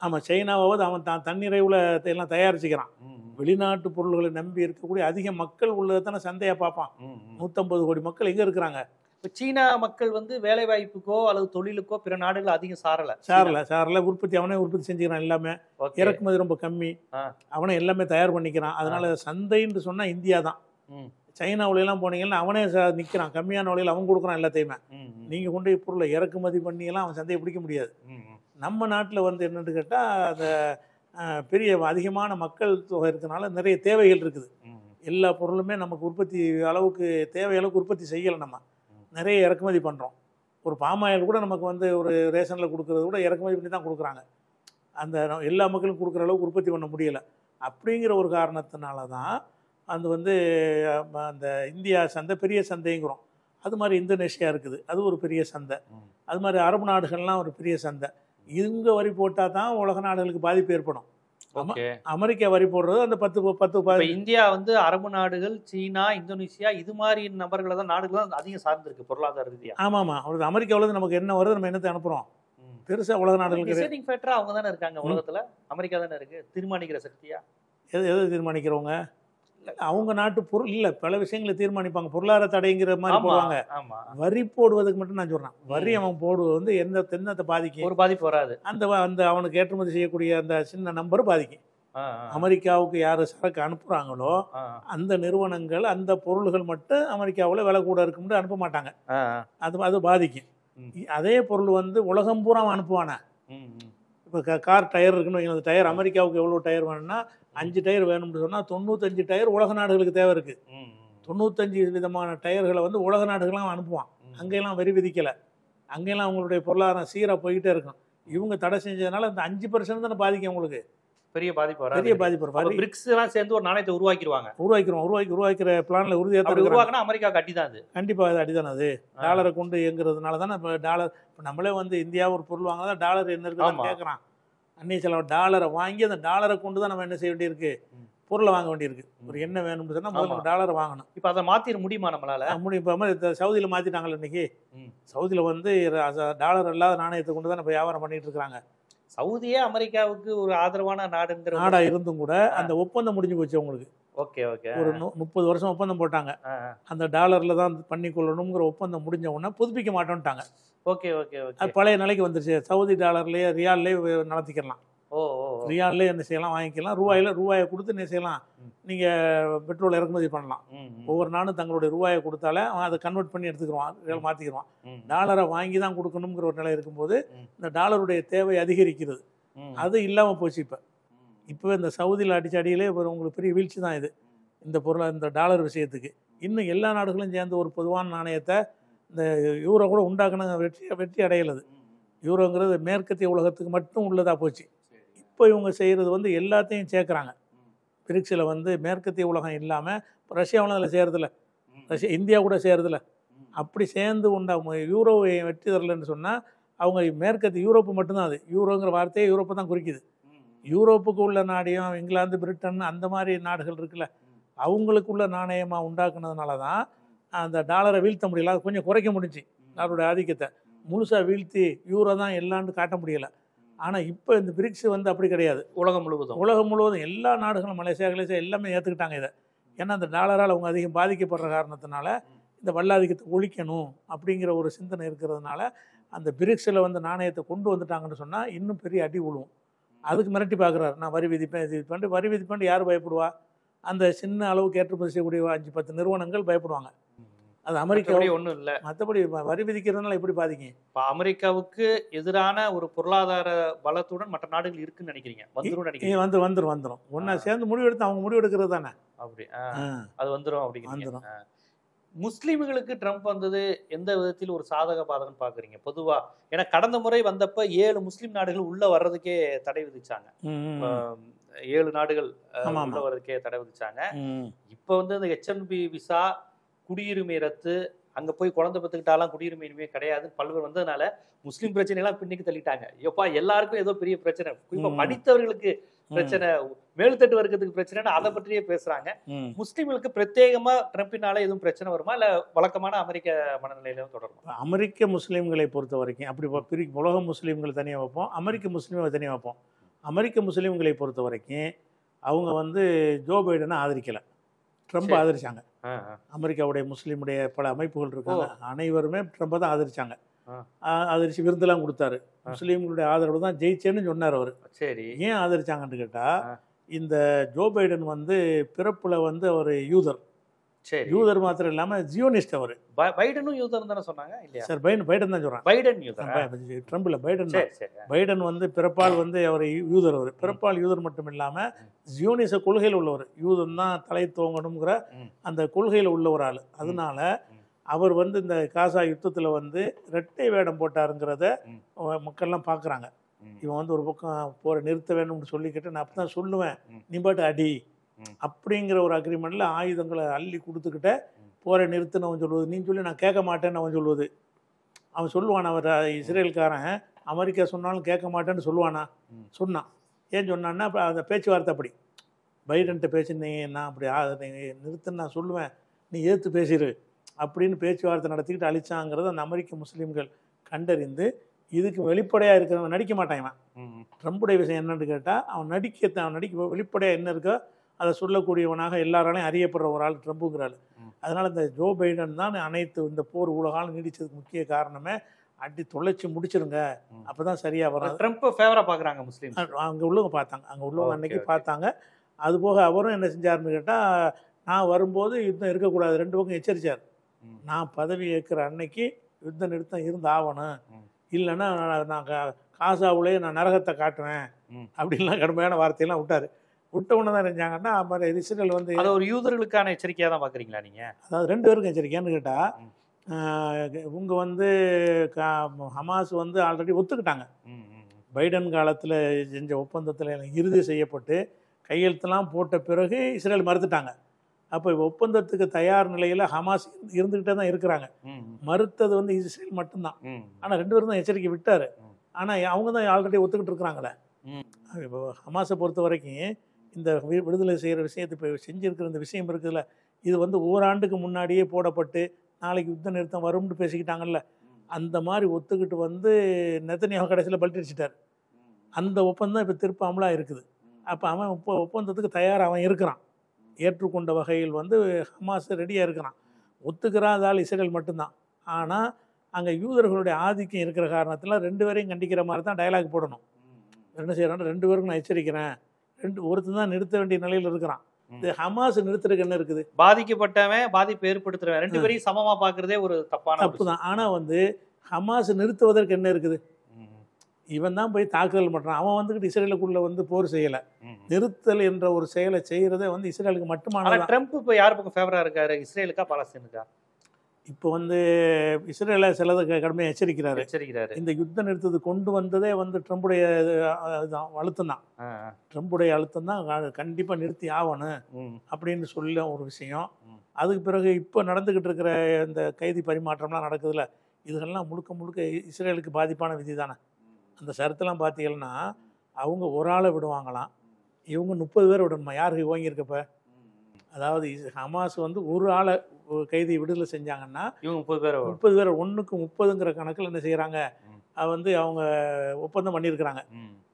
ஆமாம், சைனாவாவது அவன் தன்னிறைவில் எல்லாம் தயாரிச்சுக்கிறான். வெளிநாட்டு பொருள்களை நம்பி இருக்கக்கூடிய அதிக மக்கள் உள்ளதை தானே சந்தையாக பார்ப்பான். 150 கோடி மக்கள் எங்கே இருக்கிறாங்க? இப்போ சீனா மக்கள் வந்து வேலை வாய்ப்புக்கோ அல்லது தொழிலுக்கோ பிற நாடுகள் அதிகம் சாரல உற்பத்தி அவனே உற்பத்தி செஞ்சுக்கிறான். எல்லாமே இறக்குமதி ரொம்ப கம்மி. அவனே எல்லாமே தயார் பண்ணிக்கிறான். அதனால சந்தைன்னு சொன்னா இந்தியா தான். சைனாவிலாம் போனீங்கன்னா அவனே நிற்கிறான், கம்மியான விலையில் அவன் கொடுக்குறான் எல்லாத்தையுமே. நீங்கள் கொண்டு பொருளை இறக்குமதி பண்ணியெல்லாம் அவன் சந்தையை பிடிக்க முடியாது. நம்ம நாட்டில் வந்து என்னென்னு கேட்டால் அந்த பெரிய அதிகமான மக்கள் தொகை இருக்கனால நிறைய தேவைகள் இருக்குது. எல்லா பொருளுமே நமக்கு உற்பத்தி அளவுக்கு தேவையளவுக்கு உற்பத்தி செய்யலை. நம்ம நிறைய இறக்குமதி பண்ணுறோம். ஒரு பாமாயில் கூட நமக்கு வந்து ஒரு ரேஷனில் கொடுக்குறது கூட இறக்குமதி பண்ணி தான் கொடுக்குறாங்க. அந்த எல்லா மக்களும் கொடுக்குற அளவுக்கு உற்பத்தி பண்ண முடியலை. அப்படிங்கிற ஒரு காரணத்தினால தான் அது வந்து அந்த இந்தியா சந்தை பெரிய சந்தைங்கிறோம். அது மாதிரி இந்தோனேஷியா இருக்குது, அது ஒரு பெரிய சந்தை. அது மாதிரி அரபு நாடுகள்லாம் ஒரு பெரிய சந்தை. இவங்க வரி போட்டால் தான் உலக நாடுகளுக்கு பாதிப்பு ஏற்படும். அமெரிக்கா வரி போடுறது அந்த 10 இந்தியா வந்து அரபு நாடுகள், சீனா, இந்தோனேஷியா இது மாதிரி நபர்களை தான் நாடுகள் தான் அதிகம் சார்ந்திருக்கு பொருளாதார ரீதியா. ஆமாம், அவருக்கு அமெரிக்காவில் நமக்கு என்ன வருது, நம்ம என்னத்தை அனுப்புகிறோம்? பெருசாக உலக நாடுகளுக்கு அவங்க தானே இருக்காங்க உலகத்தில். அமெரிக்கா தானே இருக்கு தீர்மானிக்கிற சக்தியா. எது தீர்மானிக்கிறவங்க? அவங்க நாட்டு பொருள் இல்லை, பல விஷயங்களை தீர்மானிப்பாங்க. பொருளாதார தடைங்கிற மாதிரி போடுவாங்க. வரி போடுவதுக்கு மட்டும் நான் சொல்றேன். வரி அவன் போடுவது வந்து எந்த தென்னத்தை பாதிக்கும்? ஒரு பாதிப்பு வராது. அந்த அவனுக்கு ஏற்றுமதி செய்யக்கூடிய அந்த சின்ன நம்பர் பாதிக்கும். அமெரிக்காவுக்கு யார் சரக்கு அனுப்புறாங்களோ அந்த நிறுவனங்கள் அந்த பொருள்கள் மட்டும் அமெரிக்காவில் விலை கூட இருக்கும்னு அனுப்ப மாட்டாங்க. அது பாதிக்கும். அதே பொருள் வந்து உலகம் பூரா அனுப்புவானே. இப்போ கார் டயர் இருக்குன்னு வைங்க, அந்த டயர் அமெரிக்காவுக்கு எவ்வளோ டயர் வேணும்னா 5 டயர் வேணும்னு சொன்னால் 95 டயர் உலக நாடுகளுக்கு தேவை இருக்குது. 95 விதமான டயர்களை வந்து உலக நாடுகள்லாம் அனுப்புவான். அங்கெல்லாம் வரி விதிக்கலை. அங்கெல்லாம் அவங்களுடைய பொருளாதாரம் சீராக போய்கிட்டே இருக்கும். இவங்க தடை செஞ்சதுனால அந்த 5% தானே பாதிக்கும். உங்களுக்கு பெரிய பாதிப்பு. பிரிக்ஸ் எல்லாம் சேர்ந்து ஒரு நாணயத்தை உருவாக்கிற பிளான்ல உறுதியாக உருவாக்கினா அமெரிக்காவுக்கு அடிதான். அது கண்டிப்பாக அது அடிதான். அது டாலரை கொண்டு இயங்குறதுனால தானே இப்போ டாலர். இப்போ நம்மளே வந்து இந்தியா ஒரு பொருள் வாங்கினா டாலர் என்ன இருக்குன்னு கேட்குறான். அன்னைய செலவு டாலரை வாங்கி அந்த டாலரை கொண்டு தான் நம்ம என்ன செய்ய வேண்டியிருக்கு, பொருளை வாங்க வேண்டியிருக்கு. ஒரு என்ன வேணும்னு சொன்னால் முதல்ல டாலரை வாங்கணும். இப்போ அதை மாற்றிட முடியுமா நம்மளால? முடியும். இப்போ சவுதியில் மாற்றிட்டாங்கல்ல இன்னைக்கு. சவுதியில் வந்து டாலர் இல்லாத நாணயத்தை கொண்டு தான் இப்போ வியாபாரம் பண்ணிட்டு இருக்கிறாங்க. சவுதியே அமெரிக்காவுக்கு ஒரு ஆதரவான நாடா இருந்தும் கூட அந்த ஒப்பந்தம் முடிஞ்சு போச்சு அவங்களுக்கு. ஒரு 30 வருஷம் ஒப்பந்தம் போட்டாங்க. அந்த டாலர்ல தான் பண்ணிக்கொள்ளணுங்கிற ஒப்பந்தம் முடிஞ்ச உடனே புதுப்பிக்க மாட்டோம்ட்டாங்க. அது பழைய நிலைக்கு வந்துருச்சு. சவுதி டாலர்லயே ரியால்லே நடத்திக்கலாம். ரியால்லே என்ன செய்யலாம், வாங்கிக்கலாம். ரூபாயை கொடுத்து என்ன செய்யலாம், நீங்க பெட்ரோல் இறக்குமதி பண்ணலாம். ஒவ்வொரு நாளும் தங்களுடைய ரூபாயை கொடுத்தாலே அவன் அதை கன்வெர்ட் பண்ணி எடுத்துக்கிடுவான், மாற்றிக்கிடுவான். டாலரை வாங்கி தான் கொடுக்கணுங்கிற ஒரு நிலை இருக்கும்போது இந்த டாலருடைய தேவை அதிகரிக்கிறது. அது இல்லாமல் போச்சு. இப்போ இந்த சவுதியில் அடியிலே உங்களுக்கு பெரிய வீழ்ச்சி தான் இது, இந்த இந்த டாலர் விஷயத்துக்கு. இன்னும் எல்லா நாடுகளும் சேர்ந்து ஒரு பொதுவான நாணயத்தை இந்த யூரோ கூட உண்டாக்குன வெற்றி அடையலது. யூரோங்கிறது மேற்கத்திய உலகத்துக்கு மட்டும் உள்ளதாக போச்சு. இப்போ இவங்க செய்கிறது வந்து எல்லாத்தையும் சேர்க்குறாங்க. பிரிக்ஸில் வந்து மேற்கத்திய உலகம் இல்லாமல் ரஷ்யாவும் அதில் சேரதில்ல, இந்தியா கூட சேரதில்ல. அப்படி சேர்ந்து யூரோவை வெற்றி தரலன்னு சொன்னால் அவங்க மேற்கத்திய யூரோப்பு மட்டும்தான். அது யூரோங்கிற வார்த்தையே யூரோப்பை தான் குறிக்குது. யூரோப்புக்கு உள்ள நாடையும் இங்கிலாந்து பிரிட்டன் அந்த மாதிரி நாடுகள் இருக்குல்ல, அவங்களுக்குள்ள நாணயமாக உண்டாக்குனதுனால தான் அந்த டாலரை வீழ்த்த முடியல. அது கொஞ்சம் குறைக்க முடிஞ்சு அவருடைய ஆதிக்கத்தை. முழுசாக வீழ்த்தி யூரோ தான் எல்லான்னு காட்ட முடியலை. ஆனால் இப்போ இந்த பிரிக்ஸ் வந்து அப்படி கிடையாது. உலகம் முழுவதும் எல்லா நாடுகளும் மலேசியா எல்லாமே ஏற்றுக்கிட்டாங்க இதை. ஏன்னா அந்த டாலரால் அவங்க அதிகம் பாதிக்கப்படுற காரணத்தினால இந்த வல்லாதிக்கத்தை ஒழிக்கணும் அப்படிங்கிற ஒரு சிந்தனை இருக்கிறதுனால அந்த பிரிக்ஸில் வந்து நாணயத்தை கொண்டு வந்துட்டாங்கன்னு சொன்னால் இன்னும் பெரிய அடி விழுவும். அதுக்கு மிரட்டி பார்க்குறாரு, நான் வரி விதிப்பேன் இது பண்ணிட்டு. வரி விதிப்பேன் யார் பயப்படுவா? அந்த சின்ன அளவுக்கு ஏற்றுமதி செய்யக்கூடிய 5-10 நிறுவனங்கள் பயப்படுவாங்க. அது அமெரிக்கா ஒன்றும் இல்லை. மற்றபடி வரி விதிக்கிறதுனால எப்படி பாதிக்கும்? இப்போ அமெரிக்காவுக்கு எதிரான ஒரு பொருளாதார பலத்துடன் மற்ற நாடுகள் இருக்குன்னு நினைக்கிறீங்க? வந்துடும். ஒன்றா சேர்ந்து முடிவெடுத்து அவங்க முடிவெடுக்கிறது தானே. அப்படி அது வந்துடும் அப்படிங்கிறீங்க. முஸ்லீம்களுக்கு ட்ரம்ப் வந்தது எந்த விதத்தில் ஒரு சாதக பாதகம்னு பார்க்குறீங்க பொதுவாக? ஏன்னா கடந்த முறை வந்தப்ப 7 முஸ்லீம் நாடுகள் உள்ள வர்றதுக்கே தடை விதிச்சாங்க. 7 நாடுகள் உள்ள வர்றதுக்கே தடை விதிச்சாங்க. இப்போ வந்து அந்த H-1B விசா, குடியுரிமை ரத்து, அங்கே போய் குழந்தை பெற்றுக்கிட்டாலாம் குடியுரிமை இனிமே கிடையாது, பல்வேறு வந்ததுனால முஸ்லீம் பிரச்சனைலாம் பின்னுக்கு தள்ளிட்டாங்க. எப்பா எல்லாருக்கும் ஏதோ பெரிய பிரச்சனை, குறிப்பாக படித்தவர்களுக்கு பிரச்சனை, மேல்தட்டு வர்க்கத்துக்கு பிரச்சனைன்னு அதை பற்றியே பேசுறாங்க. முஸ்லீம்களுக்கு பிரத்யேகமா ட்ரம்பினால எதுவும் பிரச்சனை வருமா, இல்ல வழக்கமான அமெரிக்க மனநிலையில தொடருமா? அமெரிக்க முஸ்லீம்களை பொறுத்த வரைக்கும் அப்படி உலக முஸ்லீம்கள் தனியாக வைப்போம், அமெரிக்க முஸ்லீம்களை தனியாக வைப்போம். அமெரிக்க முஸ்லீம்களை பொறுத்த வரைக்கும் அவங்க வந்து ஜோ பைடனை ஆதரிக்கலை, ட்ரம்ப் ஆதரிச்சாங்க. அமெரிக்காவுடைய முஸ்லீமுடைய பல அமைப்புகள் இருக்காங்க, அனைவருமே ட்ரம்பை தான் ஆதரிச்சாங்க. ஆதரிச்சு விருந்தெல்லாம் கொடுத்தாரு. முஸ்லீம்களுடைய ஆதரவு தான் ஜெயிச்சேன்னு சொன்னார் அவர். சரி, ஏன் ஆதரிச்சாங்கன்னு கேட்டால், இந்த ஜோ பைடன் வந்து பிறப்புல வந்து அவர் யூதர். சரி, யூதர் மாத்திரம் இல்லாமல் ஜியோனிஸ்ட். அவர் பைடனும் யூதர் தானே சொன்னாங்க இல்லையா? சார் பைடன் தான் சொல்கிறேன். பைடன் யூதர், ட்ரம்ப் இல்லை, பைடன் தான். பைடன் வந்து பிறப்பால் வந்து அவர் யூதர். அவர் பிறப்பால் யூதர் மட்டும் இல்லாமல் ஜியோனிச கொள்கையில் உள்ளவர். யூதன் தான் தலை தோங்கணுங்கிற அந்த கொள்கையில் உள்ள ஒரு ஆள். அதனால அவர் வந்து இந்த காசா யுத்தத்தில் வந்து இரட்டை வேடம் போட்டாருங்கிறத மக்கள்லாம் பார்க்குறாங்க. இவன் வந்து ஒரு பக்கம் போரை நிறுத்த வேணும்னு சொல்லிக்கிட்டு, நான் அப்போ தான் சொல்லுவேன் நீ பாட்டு அடி அப்படிங்கிற ஒரு அக்ரிமெண்ட்டில் ஆயுதங்களை அள்ளி கொடுத்துக்கிட்ட போரை நிறுத்துன்னு அவன் சொல்லுவது, நீ சொல்லி நான் கேட்க மாட்டேன்னு அவன் சொல்லுவது. அவன் சொல்லுவான், அவர் இஸ்ரேல்காரன் அமெரிக்கா சொன்னாலும் கேட்க மாட்டேன்னு சொல்லுவானா? சொன்னான். ஏன் சொன்னான்னா, அப்போ அந்த பேச்சுவார்த்தை அப்படி பைடன்ட்ட பேச்சு, நீ நான் அப்படி நிறுத்துன்னு நான் சொல்லுவேன், நீ எதிர்த்து பேசிடு அப்படின்னு பேச்சுவார்த்தை நடத்திக்கிட்டு அழிச்சாங்கிறத அந்த அமெரிக்க முஸ்லீம்கள் கண்டறிந்து, இதுக்கு வெளிப்படையாக இருக்கிறவன் நடிக்க மாட்டான். ட்ரம்புடைய விஷயம் என்னன்னு கேட்டால், அவன் நடிக்க வெளிப்படையாக என்ன இருக்கோ அதை சொல்லக்கூடியவனாக எல்லாராலையும் அறியப்படுற ஒரு ஆள் ட்ரம்புங்கிறாள். அதனால் இந்த ஜோ பைடன் தான் அனைத்து இந்த போர் உலகாலும் நீடிச்சதுக்கு முக்கிய காரணமே. அடி தொலைச்சி முடிச்சிருங்க, அப்போ தான் சரியாக வரும். ட்ரம்ப் ஃபேவராக பார்க்குறாங்க முஸ்லீம். அங்கே உள்ளவங்க பார்த்தாங்க, அங்கே உள்ளவங்க அன்றைக்கி பார்த்தாங்க. அதுபோக அவரும் என்ன செஞ்சார்னு கேட்டால், நான் வரும்போது யுத்தம் இருக்கக்கூடாது, 2 பக்கம் எச்சரித்தார். நான் பதவி ஏற்கிற அன்னைக்கு யுத்த நிறுத்தம் இருந்து ஆகணும், இல்லைன்னா நான் காசாவுலேயே நான் நரகத்தை காட்டுவேன் அப்படின்லாம் கடுமையான வார்த்தையெல்லாம் விட்டார். விட்ட உடனே தான் நினைஞ்சாங்கன்னா, இஸ்ரேல் வந்து அதை ஒரு யூதர்களுக்கான எச்சரிக்கையாக தான் பார்க்குறீங்களா நீங்கள்? அதாவது 2 பேருக்கும் எச்சரிக்கையான்னு கேட்டால், இவங்க வந்து ஹமாஸ் வந்து ஆல்ரெடி ஒத்துக்கிட்டாங்க. பைடன் காலத்தில் செஞ்ச ஒப்பந்தத்தில் இறுதி செய்யப்பட்டு கையெழுத்தெல்லாம் போட்ட பிறகு இஸ்ரேல் மறுத்துட்டாங்க. அப்போ ஒப்பந்தத்துக்கு தயார் நிலையில் ஹமாஸ் இருந்துக்கிட்டே தான் இருக்கிறாங்க. மறுத்தது வந்து இஸ்ரேல் மட்டும்தான். ஆனால் 2 பேரும் தான் எச்சரிக்கை விட்டார். ஆனால் அவங்க தான் ஆல்ரெடி ஒத்துக்கிட்டு இருக்கிறாங்களே. இப்போ ஹமாஸை பொறுத்த வரைக்கும் இந்த விடுதலை செய்கிற விஷயத்தை இப்போ செஞ்சுருக்கிற இந்த விஷயம் இருக்குதுல்ல, இது வந்து ஓராண்டுக்கு முன்னாடியே போடப்பட்டு நாளைக்கு யுத்த நிறுத்தம் வரும்னு பேசிக்கிட்டாங்கல்ல, அந்த மாதிரி ஒத்துக்கிட்டு வந்து நெத்தனியாக கடைசியில் பல்டிச்சிட்டார். அந்த ஒப்பந்தம் இப்போ திருப்ப அமலாக இருக்குது. அப்போ அவன் ஒப்பந்தத்துக்கு தயாராக அவன் இருக்கிறான். ஏற்றுக்கொண்ட வகையில் வந்து ஹமாஸ் ரெடியாக இருக்கிறான். ஒத்துக்கிறாதால் இஸ்ரேல் மட்டும்தான். ஆனால் அங்கே யூதர்களுடைய ஆதிக்கம் இருக்கிற காரணத்தில் 2 பேரையும் கண்டிக்கிற மாதிரி தான் டயலாக் போடணும். என்ன செய்யறான்னு 2 பேருக்கும் நான் எச்சரிக்கிறேன், ஒருத்தன் தான் நிறுத்த வேண்டிய நிலையில் இருக்கிறான். இது ஹமாஸ் நிறுத்துறதுக்கு என்ன இருக்குது? பாதிக்கப்பட்டவன் பாதிப்பு ஏற்படுத்துறவன் 2 பேரையும் சமமா பார்க்கறதே ஒரு தப்பு தான். ஆனால் வந்து ஹமாஸ் நிறுத்துவதற்கு என்ன இருக்குது? இவன் தான் போய் தாக்குதல் பண்ணுறான். அவன் வந்துக்கிட்டு இஸ்ரேலுக்குள்ள வந்து போர் செய்யலை. நிறுத்தல் என்ற ஒரு செயலை செய்கிறதே வந்து இஸ்ரேலுக்கு மட்டுமான. ட்ரம்ப் இப்போ யார் பக்கம் ஃபேவராக இருக்காரு, இஸ்ரேலுக்கா பாலஸ்தீனுக்கா? இப்போ வந்து இஸ்ரேலை சிலதை கடுமையாக எச்சரிக்கிறாரு. இந்த யுத்த நிறுத்தத்தை கொண்டு வந்ததே வந்து ட்ரம்புடைய அழுத்தம் தான். ட்ரம்புடைய அழுத்தம் தான் கண்டிப்பாக நிறுத்தி ஆகணும் அப்படின்னு சொல்ல ஒரு விஷயம். அதுக்கு பிறகு இப்போ நடந்துக்கிட்டு இருக்கிற இந்த கைதி பரிமாற்றம்லாம் நடக்குதுல்ல, இதுகள்லாம் முழுக்க முழுக்க இஸ்ரேலுக்கு பாதிப்பான விதி தானே. அந்த சரத்தெல்லாம் பார்த்தீங்கன்னா அவங்க ஒரு ஆளை விடுவாங்களாம், இவங்க 30 பேர் விடணுமா. யாருக்கு வாங்கியிருக்கப்ப? அதாவது ஹமாஸ் வந்து ஒரு ஆளை கைதி விடுதலை செஞ்சாங்கன்னா இவங்க 30 பேர் 1க்கு 30ங்கிற கணக்கில் என்ன செய்கிறாங்க, வந்து அவங்க ஒப்பந்தம் பண்ணியிருக்கிறாங்க.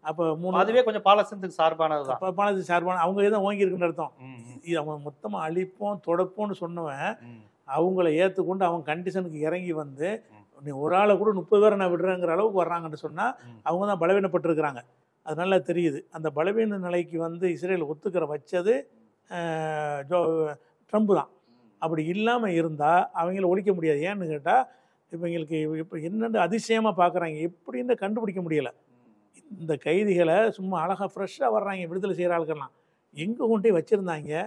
அப்போ 3 அதுவே கொஞ்சம் பாலஸ்தீனத்துக்கு சார்பானது தான். பாலஸ்தீன் சார்பான அவங்க எதுவும் வாங்கியிருக்குன்னு அர்த்தம். அவன் மொத்தமாக அழிப்போம் தொடப்போம்னு சொன்னவன் அவங்கள ஏற்றுக்கொண்டு அவன் கண்டிஷனுக்கு இறங்கி வந்து நீ ஒரு ஆளை கூட 30 பேரை நான் விடுறேங்கிற அளவுக்கு வர்றாங்கன்னு சொன்னால் அவங்க தான் பலவீனப்பட்டிருக்கிறாங்க. அது நல்லா தெரியுது. அந்த பலவீன நிலைக்கு வந்து இஸ்ரேல் ஒத்துக்கிற வச்சது ட்ரம்ப் தான். அப்படி இல்லாமல் இருந்தால் அவங்கள ஒழிக்க முடியாது. ஏன்னு கேட்டால் இவங்களுக்கு இப்போ என்னென்னு அதிசயமாக பார்க்குறாங்க, எப்படின்னு கண்டுபிடிக்க முடியலை. இந்த கைதிகளை சும்மா அழகாக ஃப்ரெஷ்ஷாக வர்றாங்க, விடுதலை செய்கிற ஆளுக்கெல்லாம் எங்கே கொண்டே வச்சுருந்தாங்க.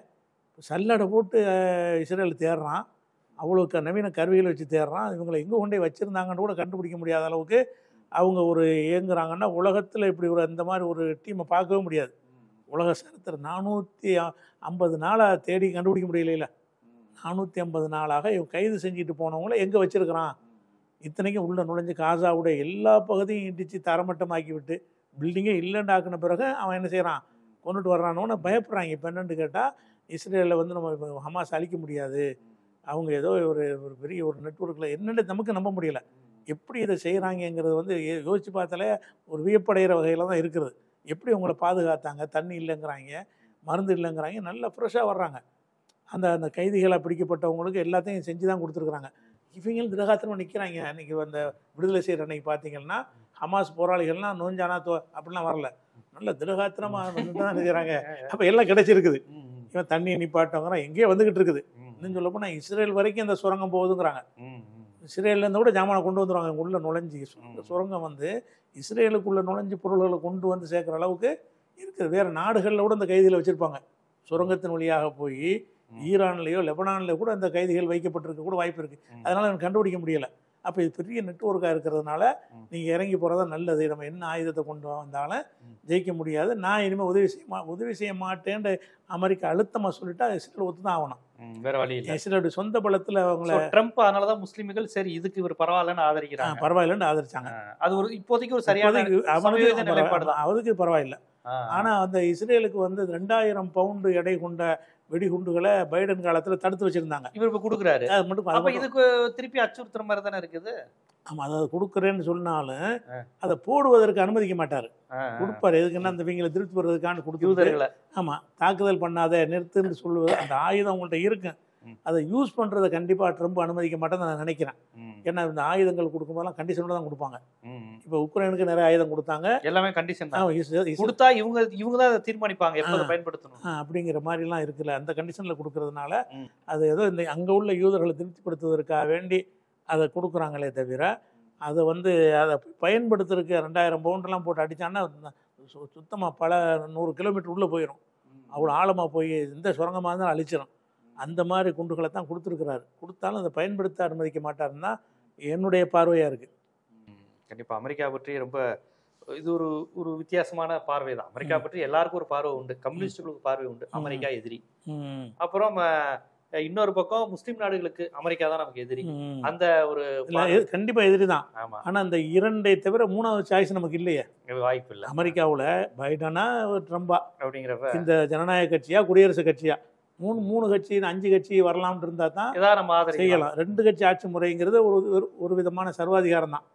சல்லடை போட்டு இஸ்ரேல் தேடுறான், அவ்வளோ நவீன கருவிகளை வச்சு தேடுறான். இவங்களை எங்கே கொண்டே வச்சுருந்தாங்கன்னு கூட கண்டுபிடிக்க முடியாத அளவுக்கு அவங்க ஒரு இயங்குறாங்கன்னா உலகத்தில் இப்படி ஒரு அந்த மாதிரி ஒரு டீமை பார்க்கவே முடியாது. உலக சரித்திரம் 450 நாளாக தேடி கண்டுபிடிக்க முடியல. 450 நாளாக இவன் கைது செஞ்சுட்டு போனவங்கள எங்கே வச்சுருக்கிறான். இத்தனைக்கும் உள்ள நுழைஞ்சு காசாவுடைய எல்லா பகுதியும் இடித்து தரமட்டமாக்கி விட்டு பில்டிங்கே இல்லைன்னு ஆக்கின பிறகு அவன் என்ன செய்கிறான், கொண்டுட்டு வர்றானோன்னு பயப்படுறாங்க. இப்போ என்னென்னு கேட்டால் இஸ்ரேலில் வந்து நம்ம ஹமாஸ் அழிக்க முடியாது, அவங்க ஏதோ ஒரு பெரிய ஒரு நெட்வொர்க்கில் என்னென்னு நமக்கு நம்ப முடியலை. எப்படி இதை செய்கிறாங்கங்கிறது வந்து யோசித்து பார்த்தாலே ஒரு வியப்படைகிற வகையில் தான் இருக்கிறது. எப்படி அவங்கள பாதுகாத்தாங்க, தண்ணி இல்லைங்கிறாங்க, மருந்து இல்லைங்கிறாங்க, நல்லா ஃப்ரெஷ்ஷாக வர்றாங்க. அந்த கைதிகளாக பிடிக்கப்பட்டவங்களுக்கு எல்லாத்தையும் செஞ்சு தான் கொடுத்துருக்குறாங்க. இவங்களும் திரகாத்திரமாக நிற்கிறாங்க. அன்றைக்கி அந்த விடுதலை செய்கிற அன்றைக்கி பார்த்தீங்கன்னா ஹமாஸ் போராளிகள்லாம் நோஞ்சானா அப்படிலாம் வரல, நல்ல திரகாத்திரமாக வந்து தான் நிற்கிறாங்க. அப்போ எல்லாம் கிடைச்சிருக்குது. இவன் தண்ணியை நிப்பாட்டங்கிறான், எங்கேயோ வந்துக்கிட்டு இருக்குது. இன்னும் சொல்ல போனால் இஸ்ரேல் வரைக்கும் அந்த சுரங்கம் போகுதுங்கிறாங்க. இஸ்ரேல்லேருந்து கூட ஜாமானை கொண்டு வந்துடுவாங்க. உள்ளே நுழைஞ்சி சுரங்கம் வந்து இஸ்ரேலுக்குள்ளே நுழைஞ்சி பொருள்களை கொண்டு வந்து சேர்க்குற அளவுக்கு இருக்குது. வேறு நாடுகளில் கூட அந்த கைதிகளை வச்சுருப்பாங்க. சுரங்கத்தின் வழியாக போய் ஈரான்லேயோ லெபனான்லேயோ கூட அந்த கைதிகள் வைக்கப்பட்டிருக்க கூட வாய்ப்பு இருக்குது. அதனால் எனக்கு கண்டுபிடிக்க முடியலை. அப்போ இது பெரிய நெட்வொர்க்காக இருக்கிறதுனால நீங்கள் இறங்கி போகிறதா நல்லது. நம்ம என்ன ஆயுதத்தை கொண்டு வந்தாலும் ஜெயிக்க முடியாது, நான் இனிமேல் உதவி செய்ய மாட்டேன்னு அமெரிக்கா அழுத்தமாக சொல்லிட்டா இஸ்ரேல் ஒத்து தான் ஆகணும். வேற வழி இல்லை. இஸ்ரேலுடைய சொந்த பலத்தில் அவங்கள ட்ரம்ப் அதனால தான் முஸ்லீம்கள் சரி இதுக்கு இவர் பரவாயில்லன்னு ஆதரிக்கிறாங்க. பரவாயில்லன்னு ஆதரிச்சாங்க. அது ஒரு இப்போதைக்கு ஒரு சரியான நிலைப்பாடு தான். அவருக்கு பரவாயில்லை. ஆனால் அந்த இஸ்ரேலுக்கு வந்து 2000 பவுண்டு எடை கொண்ட வெடிகுண்டுகளை பைடன் காலத்தில் தடுத்து வச்சுருந்தாங்க. இவர் இப்போ கொடுக்குறாரு. அது மட்டும் அப்போ இதுக்கு திருப்பி அச்சுறுத்துற மாதிரி தானே இருக்குது. ஆமாம், அதை கொடுக்குறேன்னு சொன்னாலும் அதை போடுவதற்கு அனுமதிக்க மாட்டார். கொடுப்பார். எதுக்குன்னா அந்த இவங்களை திருப்தி பெறுவதற்கான கொடுத்து. ஆமாம், தாக்குதல் பண்ணாத நிறுத்துன்னு சொல்லுவது. அந்த ஆயுதம் அவங்கள்ட்ட இருக்கு, அதை யூஸ் பண்ணுறதை கண்டிப்பாக ட்ரம்ப் அனுமதிக்க மாட்டேன்னு நான் நினைக்கிறேன். ஏன்னா இந்த ஆயுதங்கள் கொடுக்கும்போதெல்லாம் கண்டிஷனோட தான் கொடுப்பாங்க. இப்போ உக்ரைனுக்கு நிறைய ஆயுதம் கொடுத்தாங்க, எல்லாமே கண்டிஷன் கொடுத்தா இவங்க தான் அதை தீர்மானிப்பாங்க எப்போ பயன்படுத்தணும் அப்படிங்கிற மாதிரிலாம் இருக்குல்ல. அந்த கண்டிஷனில் கொடுக்கறதுனால அது ஏதோ இந்த அங்கே உள்ள யூதர்களை திருப்திப்படுத்துவதற்காக வேண்டி அதை கொடுக்குறாங்களே தவிர அதை வந்து அதை பயன்படுத்துறதுக்கு 2000 பவுண்டெல்லாம் போட்டு அடித்தான்னா சுத்தமாக பல 100 கிலோமீட்டர் உள்ளே போயிடும். அவ்வளோ ஆழமாக போய் இந்த சுரங்கமாக இருந்தாலும் அழிச்சிடும். அந்த மாதிரி குண்டுகளை தான் கொடுத்துருக்கிறாரு. கொடுத்தாலும் அதை பயன்படுத்த அனுமதிக்க மாட்டாருன்னா என்னுடைய பார்வையாக இருக்குது. கண்டிப்பாக அமெரிக்கா பற்றி ரொம்ப இது ஒரு வித்தியாசமான பார்வை தான். அமெரிக்கா பற்றி எல்லாருக்கும் ஒரு பார்வை உண்டு, கம்யூனிஸ்டுகளுக்கு பார்வை உண்டு, அமெரிக்கா எதிரி. அப்புறம் இன்னொரு பக்கம் முஸ்லீம் நாடுகளுக்கு அமெரிக்கா தான் நமக்கு எதிரி. அந்த ஒரு கண்டிப்பாக எதிரி தான். ஆனால் அந்த இரண்டை தவிர மூணாவது சாய்ஸ் நமக்கு இல்லையே, வாய்ப்பு இல்லை. அமெரிக்காவில் பைடனா ட்ரம்பா அப்படிங்கிறப்ப இந்த ஜனநாயக கட்சியா குடியரசு கட்சியா மூணு கட்சி 5 கட்சி வரலாம்னு இருந்தால் தான் செய்யலாம். 2 கட்சி ஆட்சி முறைங்கிறது ஒரு விதமான சர்வாதிகாரம் தான்.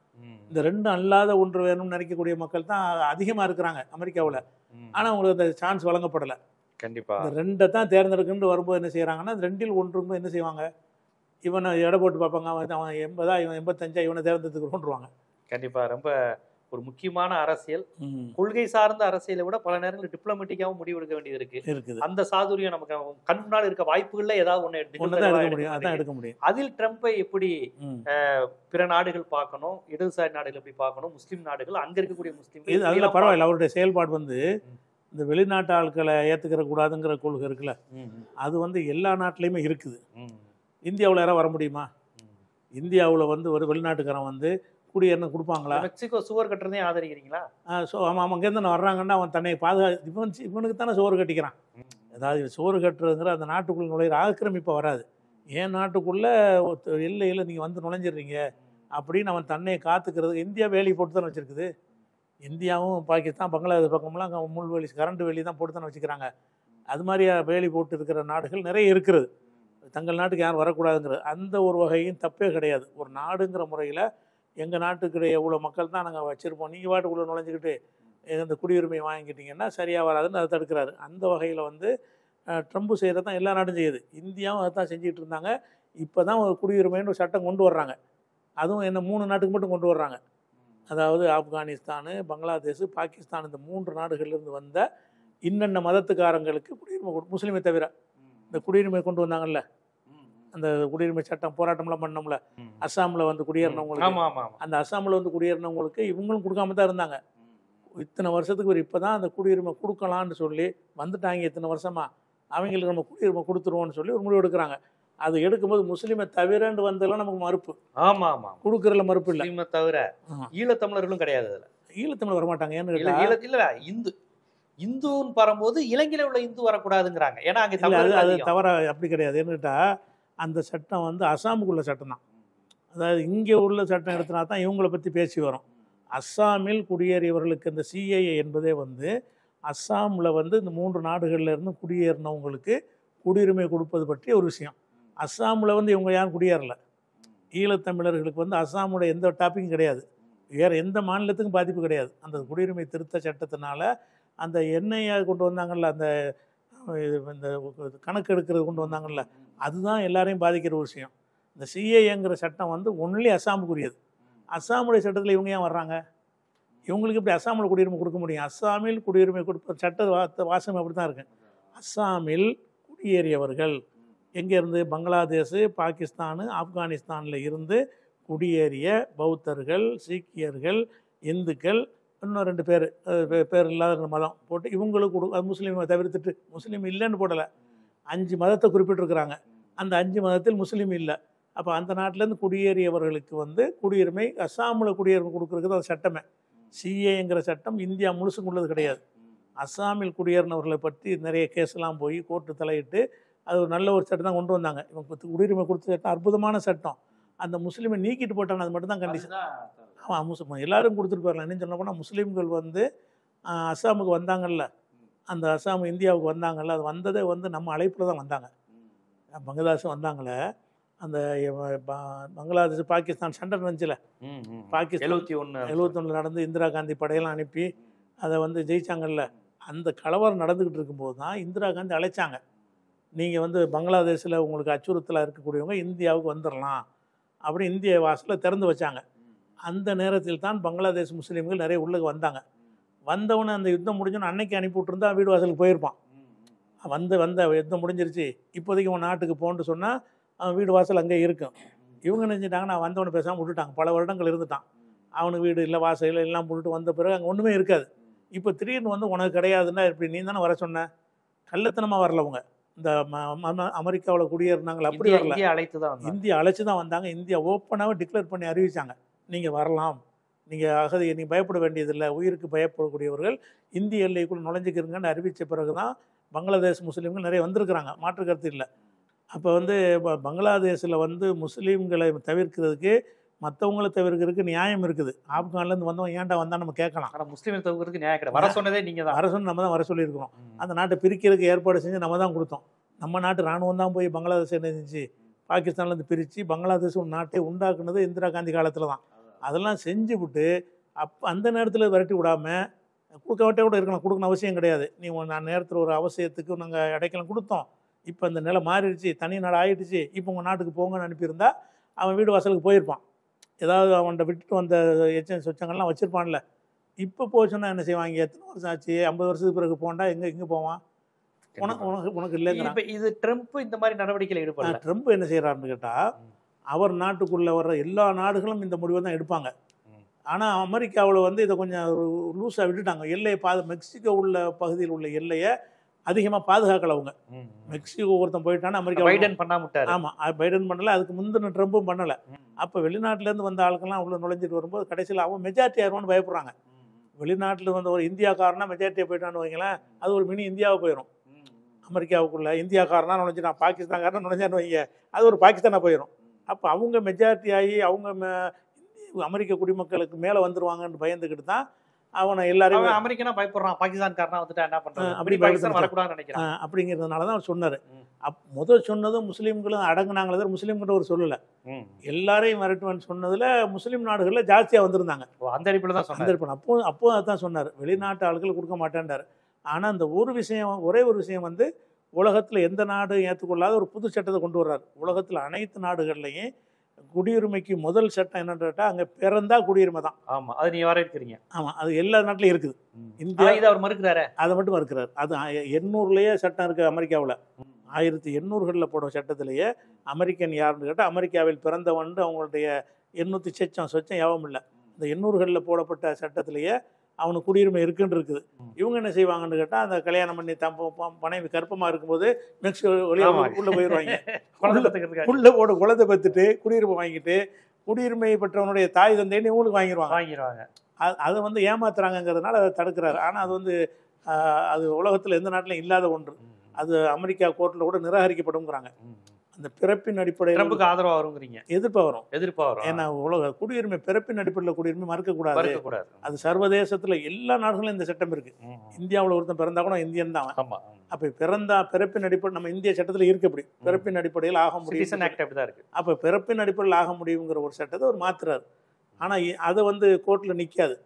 இந்த 2 அல்லாத ஒன்று வேணும்னு நினைக்கக்கூடிய மக்கள் தான் அதிகமாக இருக்கிறாங்க அமெரிக்காவில். ஆனால் அவங்களுக்கு அந்த சான்ஸ் வழங்கப்படலை. கண்டிப்பாக இந்த 2 தான் தேர்ந்தெடுக்குன்னு வரும்போது என்ன செய்கிறாங்கன்னா 2ல் 1 என்ன செய்வாங்க, இவனை எடை போட்டு பார்ப்பாங்க. அவன் 80 இவன் 85 இவனை தேர்ந்தெடுத்துக்கு கொண்டுருவாங்க. கண்டிப்பாக ரொம்ப ஒரு முக்கியமான அரசியல், கொள்கை சார்ந்த அரசியலை விட பல நேரங்களில் டிப்ளமேட்டிக்காகவும் முடிவெடுக்க வேண்டியது இருக்குது. அந்த சாதுரியம் நமக்கு கண் முன்னால் இருக்க வாய்ப்புகள்ல ஏதாவது ஒன்று எடுக்க முடியும். அதில் ட்ரம்பை எப்படி பிற நாடுகள் பார்க்கணும், இடதுசாரி நாடுகள் எப்படி பார்க்கணும், முஸ்லீம் நாடுகள் அங்க இருக்கக்கூடிய முஸ்லீம் அதில் பரவாயில்ல. அவருடைய செயல்பாடு வந்து இந்த வெளிநாட்டு ஆட்களை ஏற்றுக்கிற கூடாதுங்கிற கொள்கை இருக்குல்ல, அது வந்து எல்லா நாட்டிலையுமே இருக்குது. இந்தியாவில் யாராவது வர முடியுமா? இந்தியாவில் வந்து ஒரு வெளிநாட்டுக்காரன் வந்து குடியேறணும் கொடுப்பாங்களா? மெக்சிகோ சுவர் கட்டுறதையும் ஆதரிக்கிறீங்களா? ஸோ அவன் அங்கேருந்து நான் வர்றாங்கன்னா அவன் தன்னை இவனுக்கு தானே சோறு கட்டிக்கிறான். அதாவது சோறு கட்டுறதுங்கிற அந்த நாட்டுக்குள்ளே நுழையிற ஆக்கிரமிப்பை வராது. ஏன் நாட்டுக்குள்ளே எல்லையில் நீங்கள் வந்து நுழைஞ்சிடுறீங்க அப்படின்னு அவன் தன்னை காத்துக்கிறதுக்கு இந்தியா வேலி போட்டு தானே வச்சுருக்குது. இந்தியாவும் பாகிஸ்தான் பங்களாதேஷ் பக்கம்லாம் அங்கே முள்வேலி கரண்ட் வேலி தான் போட்டு தானே வச்சுக்கிறாங்க. அது மாதிரி வேலி போட்டு இருக்கிற நாடுகள் நிறைய இருக்கிறது. தங்கள் நாட்டுக்கு யாரும் வரக்கூடாதுங்கிறது அந்த ஒரு வகையும் தப்பே கிடையாது. ஒரு நாடுங்கிற முறையில் எங்கள் நாட்டுக்கு எவ்வளோ மக்கள் தான் நாங்கள் வச்சுருப்போம், நீங்கள் பாட்டுக்குள்ளே நுழைஞ்சிக்கிட்டு இந்த குடியுரிமை வாங்கிக்கிட்டிங்கன்னா சரியாக வராதுன்னு அதை தடுக்கிறாரு. அந்த வகையில் வந்து ட்ரம்ப் செய்கிறது தான் எல்லா நாடும் செய்யுது. இந்தியாவும் அதை தான் செஞ்சுக்கிட்டு இருந்தாங்க. இப்போ தான் ஒரு குடியுரிமைன்னு ஒரு சட்டம் கொண்டு வர்றாங்க. அதுவும் என்ன 3 நாட்டுக்கு மட்டும் கொண்டு வர்றாங்க. அதாவது ஆப்கானிஸ்தானு, பங்களாதேஷ், பாகிஸ்தான் இந்த 3 நாடுகள்லேருந்து வந்த இன்னென்ன மதத்துக்காரங்களுக்கு குடியுரிமை முஸ்லீமை தவிர இந்த குடியுரிமை கொண்டு வந்தாங்கல்ல, அந்த குடியுரிமை சட்டம் போராட்டம்லாம் பண்ணோம்ல, அஸ்ஸாமில் வந்து குடியேறினவங்களுக்கு, அந்த அஸ்ஸாமில் வந்து குடியேறினவங்களுக்கு இவங்களும் கொடுக்காம தான் இருந்தாங்க. இத்தனை வருஷத்துக்கு ஒரு இப்போ தான் அந்த குடியுரிமை கொடுக்கலான்னு சொல்லி வந்துட்டாங்க. இத்தனை வருஷமாக அவங்களுக்கு நம்ம குடியுரிமை கொடுத்துருவோம்னு சொல்லி ஒரு முடிவு எடுக்கிறாங்க. அது எடுக்கும்போது முஸ்லீமை தவிரன்னு வந்தெல்லாம் நமக்கு மறுப்பு. கொடுக்குறதுல மறுப்பு இல்லை. முஸ்லீமை தவிர ஈழத்தமிழர்களும் கிடையாது. அதில் ஈழத்தமிழ் வரமாட்டாங்க. ஏன்னு கேட்டால் இல்லை இந்துன்னு வரும்போது இலங்கையில் உள்ள இந்து வரக்கூடாதுங்கிறாங்க. ஏன்னா அங்கே அது தவிர அப்படி கிடையாது. ஏன்னு கேட்டால் அந்த சட்டம் வந்து அஸ்ஸாமுக்குள்ள சட்டம் தான். அதாவது இங்கே உள்ள சட்டம் எடுத்தினா தான் இவங்களை பற்றி பேசி வரும். அஸ்ஸாமில் குடியேறியவர்களுக்கு இந்த சிஏஏ என்பதே வந்து அஸ்ஸாமில் வந்து இந்த 3 நாடுகளில் இருந்து குடியேறினவங்களுக்கு குடியுரிமை கொடுப்பது பற்றிய ஒரு விஷயம். அஸ்ஸாமில் வந்து இவங்க யாரும் குடியேறலை. ஈழத்தமிழர்களுக்கு வந்து அஸ்ஸாமோட எந்த டாப்பிக்கும் கிடையாது. வேறு எந்த மாநிலத்துக்கும் பாதிப்பு கிடையாது. அந்த குடியுரிமை திருத்த சட்டத்தினால அந்த எண்ணெயை கொண்டு வந்தாங்கல்ல, அந்த இந்த கணக்கு எடுக்கிறது கொண்டு வந்தாங்கல்ல, அதுதான் எல்லாரையும் பாதிக்கிற ஒரு விஷயம். இந்த சிஏஏங்கிற சட்டம் வந்து ஒன்லி அஸ்ஸாமுக்குரியது. அஸ்ஸாமுடைய சட்டத்தில் இவங்க ஏன் வர்றாங்க? இவங்களுக்கு இப்படி அஸ்ஸாமில் குடியுரிமை கொடுக்க முடியும்? அஸ்ஸாமில் குடியுரிமை கொடுப்ப சட்ட வாசகம் அப்படி தான் இருக்கு. அஸ்ஸாமில் குடியேறியவர்கள் எங்கேருந்து? பங்களாதேஷ், பாகிஸ்தானு, ஆப்கானிஸ்தானில் இருந்து குடியேறிய பௌத்தர்கள், சீக்கியர்கள், இந்துக்கள், இன்னும் 2 பேர் இல்லாத மதம் போட்டு இவங்களுக்கு அது முஸ்லீமை தவிர்த்துட்டு, முஸ்லீம் இல்லைன்னு போடலை, 5 மதத்தை குறிப்பிட்டிருக்கிறாங்க. அந்த 5 மதத்தில் முஸ்லீம் இல்லை. அப்போ அந்த நாட்டிலேருந்து குடியேறியவர்களுக்கு வந்து குடியுரிமை அஸ்ஸாமில் குடியுரிமை கொடுக்குறதுக்கு அது சட்டமே. சிஏங்கிற சட்டம் இந்தியா முழுசுக்கு உள்ளது கிடையாது. அஸ்ஸாமில் குடியேறினவர்களை பற்றி நிறைய கேஸ்லாம் போய் கோர்ட்டு தலையிட்டு அது ஒரு நல்ல ஒரு சட்டம் தான் கொண்டு வந்தாங்க. இவங்க குடியுரிமை கொடுத்த சட்டம் அற்புதமான சட்டம். அந்த முஸ்லீமை நீக்கிட்டு போட்டாங்க. அது மட்டும் தான் கண்டிஷன். ஆமாம், எல்லாரும் கொடுத்துட்டு போயிடலாம். என்ன சொன்ன போனால் முஸ்லீம்கள் வந்து அஸ்ஸாமுக்கு வந்தாங்கல்ல, அந்த அஸ்ஸாம் இந்தியாவுக்கு வந்தாங்கல்ல, அது வந்ததே வந்து நம்ம அழைப்பில் தான் வந்தாங்க. பங்களாதேஷ் வந்தாங்களே, அந்த பங்களாதேஷ் பாகிஸ்தான் சண்டை நடந்துச்சுல, பாகிஸ்தான் 71 நடந்து இந்திரா காந்தி படையெல்லாம் அனுப்பி அதை வந்து ஜெயிச்சாங்கல்ல, அந்த கலவரம் நடந்துக்கிட்டு இருக்கும்போது தான் இந்திரா காந்தி அழைச்சாங்க. நீங்கள் வந்து பங்களாதேஷில் உங்களுக்கு அச்சுறுத்தலாக இருக்கக்கூடியவங்க இந்தியாவுக்கு வந்துடலாம் அப்படி இந்திய வாசலில் திறந்து வச்சாங்க. அந்த நேரத்தில் தான் பங்களாதேஷ் முஸ்லீம்கள் நிறைய உள்ளே வந்தாங்க. வந்தவொன்னே அந்த யுத்தம் முடிஞ்சோன்னு அன்னைக்கு அனுப்பி விட்டுருந்தா வீடு வாசலுக்கு போயிருப்பான். வந்த யுத்தம் முடிஞ்சிருச்சு, இப்போதைக்கு அவன் நாட்டுக்கு போன்னு சொன்னால் அவன் வீடு வாசல் அங்கே இருக்கும். இவங்க நினைச்சிட்டாங்க நான் வந்தவனை பேசாமல் விட்டுட்டாங்க. பல வருடங்கள் இருந்துட்டான். அவனுக்கு வீடு இல்லை, வாசல் எல்லாம் போட்டுட்டு வந்த பிறகு அங்கே ஒன்றுமே இருக்காது. இப்போ திடீர்னு வந்து உனக்கு கிடையாதுன்னா இப்படி நீ தானே வர சொன்ன? கள்ளத்தனமாக வரல. அவங்க இந்த அமெரிக்காவில் குடியேறினாங்களே அப்படி வரல. இந்தியா அழைச்சி தான் வந்தாங்க. இந்தியா ஓப்பனாகவே டிக்ளேர் பண்ணி அறிவித்தாங்க, நீங்கள் வரலாம், நீங்கள் அகதியை நீங்கள் பயப்பட வேண்டியதில்லை, உயிருக்கு பயப்படக்கூடியவர்கள் இந்திய எல்லைக்குள்ளே நுழைஞ்சிக்கிறங்கன்னு அறிவித்த பிறகு தான் பங்களாதேஷ் முஸ்லீம்கள் நிறைய வந்திருக்கிறாங்க. மாற்று கருத்து இல்லை. அப்போ வந்து பங்களாதேஷில் வந்து முஸ்லீம்களை தவிர்க்கிறதுக்கு மற்றவங்களை தவிர்க்கிறதுக்கு நியாயம் இருக்குது. ஆப்கான்லேருந்து வந்தவன் ஏன்டா வந்தால் நம்ம கேட்கலாம். ஆனால் முஸ்லீமை தவிர்க்கிறதுக்கு நியாயம் கிடையாது. வர சொன்னதே நீங்கள் தான். வர சொன்ன நம்ம தான் வர சொல்லியிருக்கிறோம். அந்த நாட்டை பிரிக்கிறதுக்கு ஏற்பாடு செஞ்சு நம்ம தான் கொடுத்தோம். நம்ம நாட்டு இராணுவம் தான் போய் பங்களாதேஷ் என்ன செஞ்சு பாகிஸ்தான்லேருந்து பிரித்து பங்களாதேஷ் ஒரு நாட்டை உண்டாக்குனது இந்திரா காந்தி காலத்தில் தான். அதெல்லாம் செஞ்சு விட்டு அந்த நேரத்தில் விரட்டி விடாமல் கொடுக்க விட்டே கூட இருக்கலாம். கொடுக்கணும் அவசியம் கிடையாது. நான் நேரத்தில் ஒரு அவசியத்துக்கு நாங்கள் அடைக்கலம் கொடுத்தோம், இப்போ இந்த நிலை மாறிடுச்சு, தனி நாடு ஆகிடுச்சு, இப்போ உங்கள் நாட்டுக்கு போங்கன்னு அனுப்பியிருந்தா அவன் வீடு வாசலுக்கு போயிருப்பான். ஏதாவது அவன்கிட்ட விட்டுட்டு வந்த எச்சம் சொச்சங்கள்லாம் வச்சுருப்பான்ல. இப்போ போச்சுன்னா என்ன செய்வாங்க? எத்தனை வருஷம் ஆச்சு? 50 வருஷத்துக்கு பிறகு போண்டா எங்கே போவான்? உனக்கு இல்லைங்க. இது ட்ரம்ப் இந்த மாதிரி நடவடிக்கையில் ஈடுபடல. ட்ரம்ப் என்ன செய்கிறாருன்னு கேட்டால், அவர் நாட்டுக்குள்ளே வர்ற எல்லா நாடுகளும் இந்த முடிவை தான் எடுப்பாங்க. ஆனால் அமெரிக்காவில் வந்து இதை கொஞ்சம் லூஸாக விட்டுட்டாங்க. எல்லையை மெக்சிகோ உள்ள பகுதியில் உள்ள எல்லையை அதிகமாக பாதுகாக்கல அவங்க. மெக்சிகோ ஒருத்தன் போயிட்டான்னு அமெரிக்கா பைடன் பண்ணாம விட்டாரு. ஆமாம், பைடன் பண்ணலை, அதுக்கு முந்தின ட்ரம்பும் பண்ணலை. அப்போ வெளிநாட்டிலேருந்து வந்த ஆளுக்கெல்லாம் உள்ள நுழைஞ்சிட்டு வரும்போது கடைசியில் அவன் மெஜாரிட்டி ஆயிடுவான்னு பயப்படுறாங்க. வெளிநாட்டில் வந்து ஒரு இந்தியாக்காரனா மெஜாரிட்டியை போயிட்டான்னு வைங்களேன், அது ஒரு மினி இந்தியாவை போயிடும். அமெரிக்காவுக்குள்ள இந்தியாக்காரனா நுழைஞ்சிட்டான், பாகிஸ்தான்காரனா நுழைஞ்சான்னு வைங்க, அது ஒரு பாகிஸ்தானாக போயிடும். அப்போ அவங்க மெஜாரிட்டி ஆகி அவங்க அமெரிக்க குடிமக்களுக்கு மேலே வந்துருவாங்கன்னு பயந்துக்கிட்டு தான் அவனை எல்லாரும் அமெரிக்கனா பயப்படுறான், பாகிஸ்தான்காரனா வந்துட்டா என்ன பண்றான் அப்படி வரக்கூடாதுன்னு நினைக்கிறான். அப்படிங்கிறதுனால தான் அவர் சொன்னார். முதல் சொன்னதும் முஸ்லீம்களும் அடங்குனாங்களே, முஸ்லீம்கிட்ட ஒரு சொல்லலை, எல்லாரையும் வரட்டுவேன்னு சொன்னதில் முஸ்லீம் நாடுகளில் ஜாஸ்தியாக வந்திருந்தாங்க. அந்த அடிப்பில் தான் சொன்னார். அப்போ அதுதான் சொன்னார், வெளிநாட்டு ஆட்கள் கொடுக்க மாட்டேன்டார். ஆனால் அந்த ஒரு விஷயம், ஒரே ஒரு விஷயம் வந்து உலகத்தில் எந்த நாடு ஏற்றுக்கொள்ளாத ஒரு புது சட்டத்தை கொண்டு வர்றாரு. உலகத்தில் அனைத்து நாடுகள்லையும் குடியுரிமைக்கு முதல் சட்டம் என்னன்னு கேட்டால், அங்கே பிறந்தா குடியுரிமை தான். ஆமாம், அது நீ வரவேற்கிறீங்க. ஆமாம், அது எல்லா நாட்டிலையும் இருக்குது. இந்தியா இதை அவர் மறுக்கிறாரு, அதை மட்டும் மறுக்கிறார். அது 800லேயே சட்டம் இருக்குது அமெரிக்காவில். 1800களில் போட சட்டத்திலேயே அமெரிக்கன் யாருன்னு கேட்டால், அமெரிக்காவில் பிறந்தவன் அவங்களுடைய 800 சொச்சம் யாவும் இல்லை. இந்த 800களில் போடப்பட்ட சட்டத்திலேயே அவனுக்கு குடியுரிமை இருக்குன்னு இருக்குது. இவங்க என்ன செய்வாங்கன்னு கேட்டால், அந்த கல்யாணம் பண்ணி மனைவி கற்பமாக இருக்கும்போது மெக்சிகோ உள்ளே போயிடுவாங்க. உள்ளே போட குழந்தை பெற்றுட்டு குடியுரிமை வாங்கிட்டு, குடியுரிமை பெற்றவனுடைய தாய் தந்தைன்னு இவங்களுக்கு வாங்கிடுவாங்க. அதை வந்து ஏமாத்துறாங்கிறதுனால அதை தடுக்கிறாரு. ஆனால் அது வந்து அது உலகத்தில் எந்த நாட்டிலும் இல்லாத ஒன்று. அது அமெரிக்கா கோர்ட்டில் கூட நிராகரிக்கப்படுங்கிறாங்க. அந்த பிறப்பின் அடிப்படையில் ஆதரவாக வருங்கிறீங்க. எதிர்ப்பாக வரும். ஏன்னா உலக குடியுரிமை பிறப்பின் அடிப்படையில் குடியுரிமை மறுக்கக்கூடாது. அது சர்வதேசத்தில் எல்லா நாடுகளும் இந்த சட்டம் இருக்கு. இந்தியாவில் ஒருத்தன் பிறந்தா கூட இந்தியன் தான். அப்போ பிறப்பின் அடிப்படை நம்ம இந்திய சட்டத்தில் இருக்கு. அப்படி பிறப்பின் அடிப்படையில் ஆக முடியும். அப்போ பிறப்பின் அடிப்படையில் ஆக முடியுங்கிற ஒரு சட்டத்தை அவர் மாத்துறாரு. ஆனால் அதை வந்து கோர்ட்டில் நிற்காது.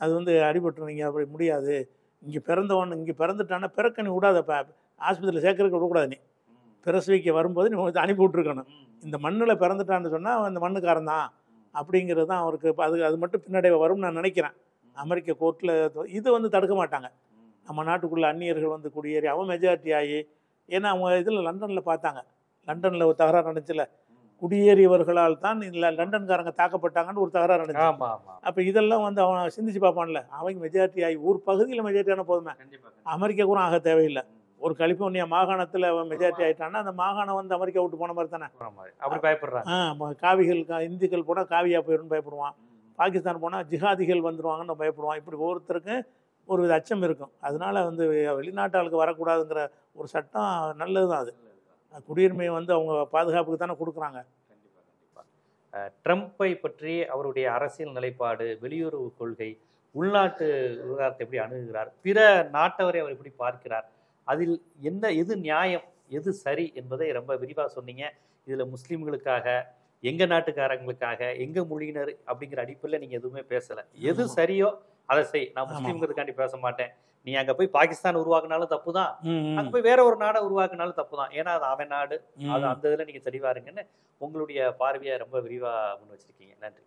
அது வந்து அடிபட்டு நீங்கள் அப்படி முடியாது, இங்கே பிறந்தவன் இங்கே பிறந்துட்டான்னா பிறக்க நீ விடாத, ஆஸ்பத்திரியில் சேர்க்கறதுக்கு விடக்கூடாது, நீ பிரசவிக்க வரும்போது நீ அனுப்பி விட்ருக்கணும். இந்த மண்ணில் பிறந்துட்டான்னு சொன்னால் அந்த மண்ணுக்காரன் தான் அப்படிங்கிறது தான் அவருக்கு. அது மட்டும் பின்னடைவை வரும்னு நான் நினைக்கிறேன். அமெரிக்க கோர்ட்டில் இது வந்து தடுக்க மாட்டாங்க. நம்ம நாட்டுக்குள்ளே அந்நியர்கள் வந்து குடியேறி அவன் மெஜாரிட்டி ஆகி, ஏன்னா அவங்க இதில் லண்டனில் பார்த்தாங்க, லண்டனில் ஒரு தகராறு நடந்துச்சுல, குடியேறியவர்களால் தான் இல்லை லண்டன்காரங்க தாக்கப்பட்டாங்கன்னு ஒரு தகராறு நடந்துச்சு. அப்போ இதெல்லாம் வந்து அவன் சிந்திச்சு பார்ப்பான்ல, அவங்க மெஜாரிட்டி ஆகி ஊர் பகுதியில் மெஜாரிட்டியான போதுமே, அமெரிக்கா கூட ஆக தேவையில்லை. ஒரு கலிஃபோர்னியா மாகாணத்தில் அவன் மெஜாரிட்டி ஆகிட்டான்னா அந்த மாகாணம் வந்து அமெரிக்கா விட்டு போன மாதிரி தானே. அப்படி பயப்படுறான். காவிகள் இந்துக்கள் போனால் காவியாக போயிடும்னு பயப்படுவான், பாகிஸ்தான் போனால் ஜிஹாதிகள் வந்துடுவாங்கன்னு பயப்படுவான். இப்படி ஒவ்வொருத்தருக்கும் ஒரு வித அச்சம் இருக்கும். அதனால வந்து வெளிநாட்டாளுக்கு வரக்கூடாதுங்கிற ஒரு சட்டம் நல்லது தான். அது குடியுரிமையை வந்து அவங்க பாதுகாப்புக்கு தானே கொடுக்குறாங்க. ட்ரம்ப்பை பற்றி அவருடைய அரசியல் நிலைப்பாடு, வெளியுறவு கொள்கை, உள்நாட்டு விவகாரத்தை எப்படி அணுகுகிறார், பிற நாட்டவரை அவர் எப்படி பார்க்கிறார், அதில் எது நியாயம் எது சரி என்பதை ரொம்ப விரிவாக சொன்னீங்க. இதில் முஸ்லீம்களுக்காக, எங்கள் நாட்டுக்காரங்களுக்காக, எங்கள் மொழியினர் அப்படிங்கிற அடிப்படையில் நீங்கள் எதுவுமே பேசலை. எது சரியோ அதை செய், நான் முஸ்லீம்களுக்காண்டி பேச மாட்டேன். நீ அங்கே போய் பாகிஸ்தான் உருவாக்குனாலும் தப்பு தான், அங்கே போய் வேற ஒரு நாடை உருவாக்குனாலும் தப்பு தான், ஏன்னா அது அவன் நாடு, அது அந்த இதில் நீங்கள் தெளிவாருங்கன்னு உங்களுடைய பார்வையை ரொம்ப விரிவாக முன் வச்சிருக்கீங்க. நன்றி.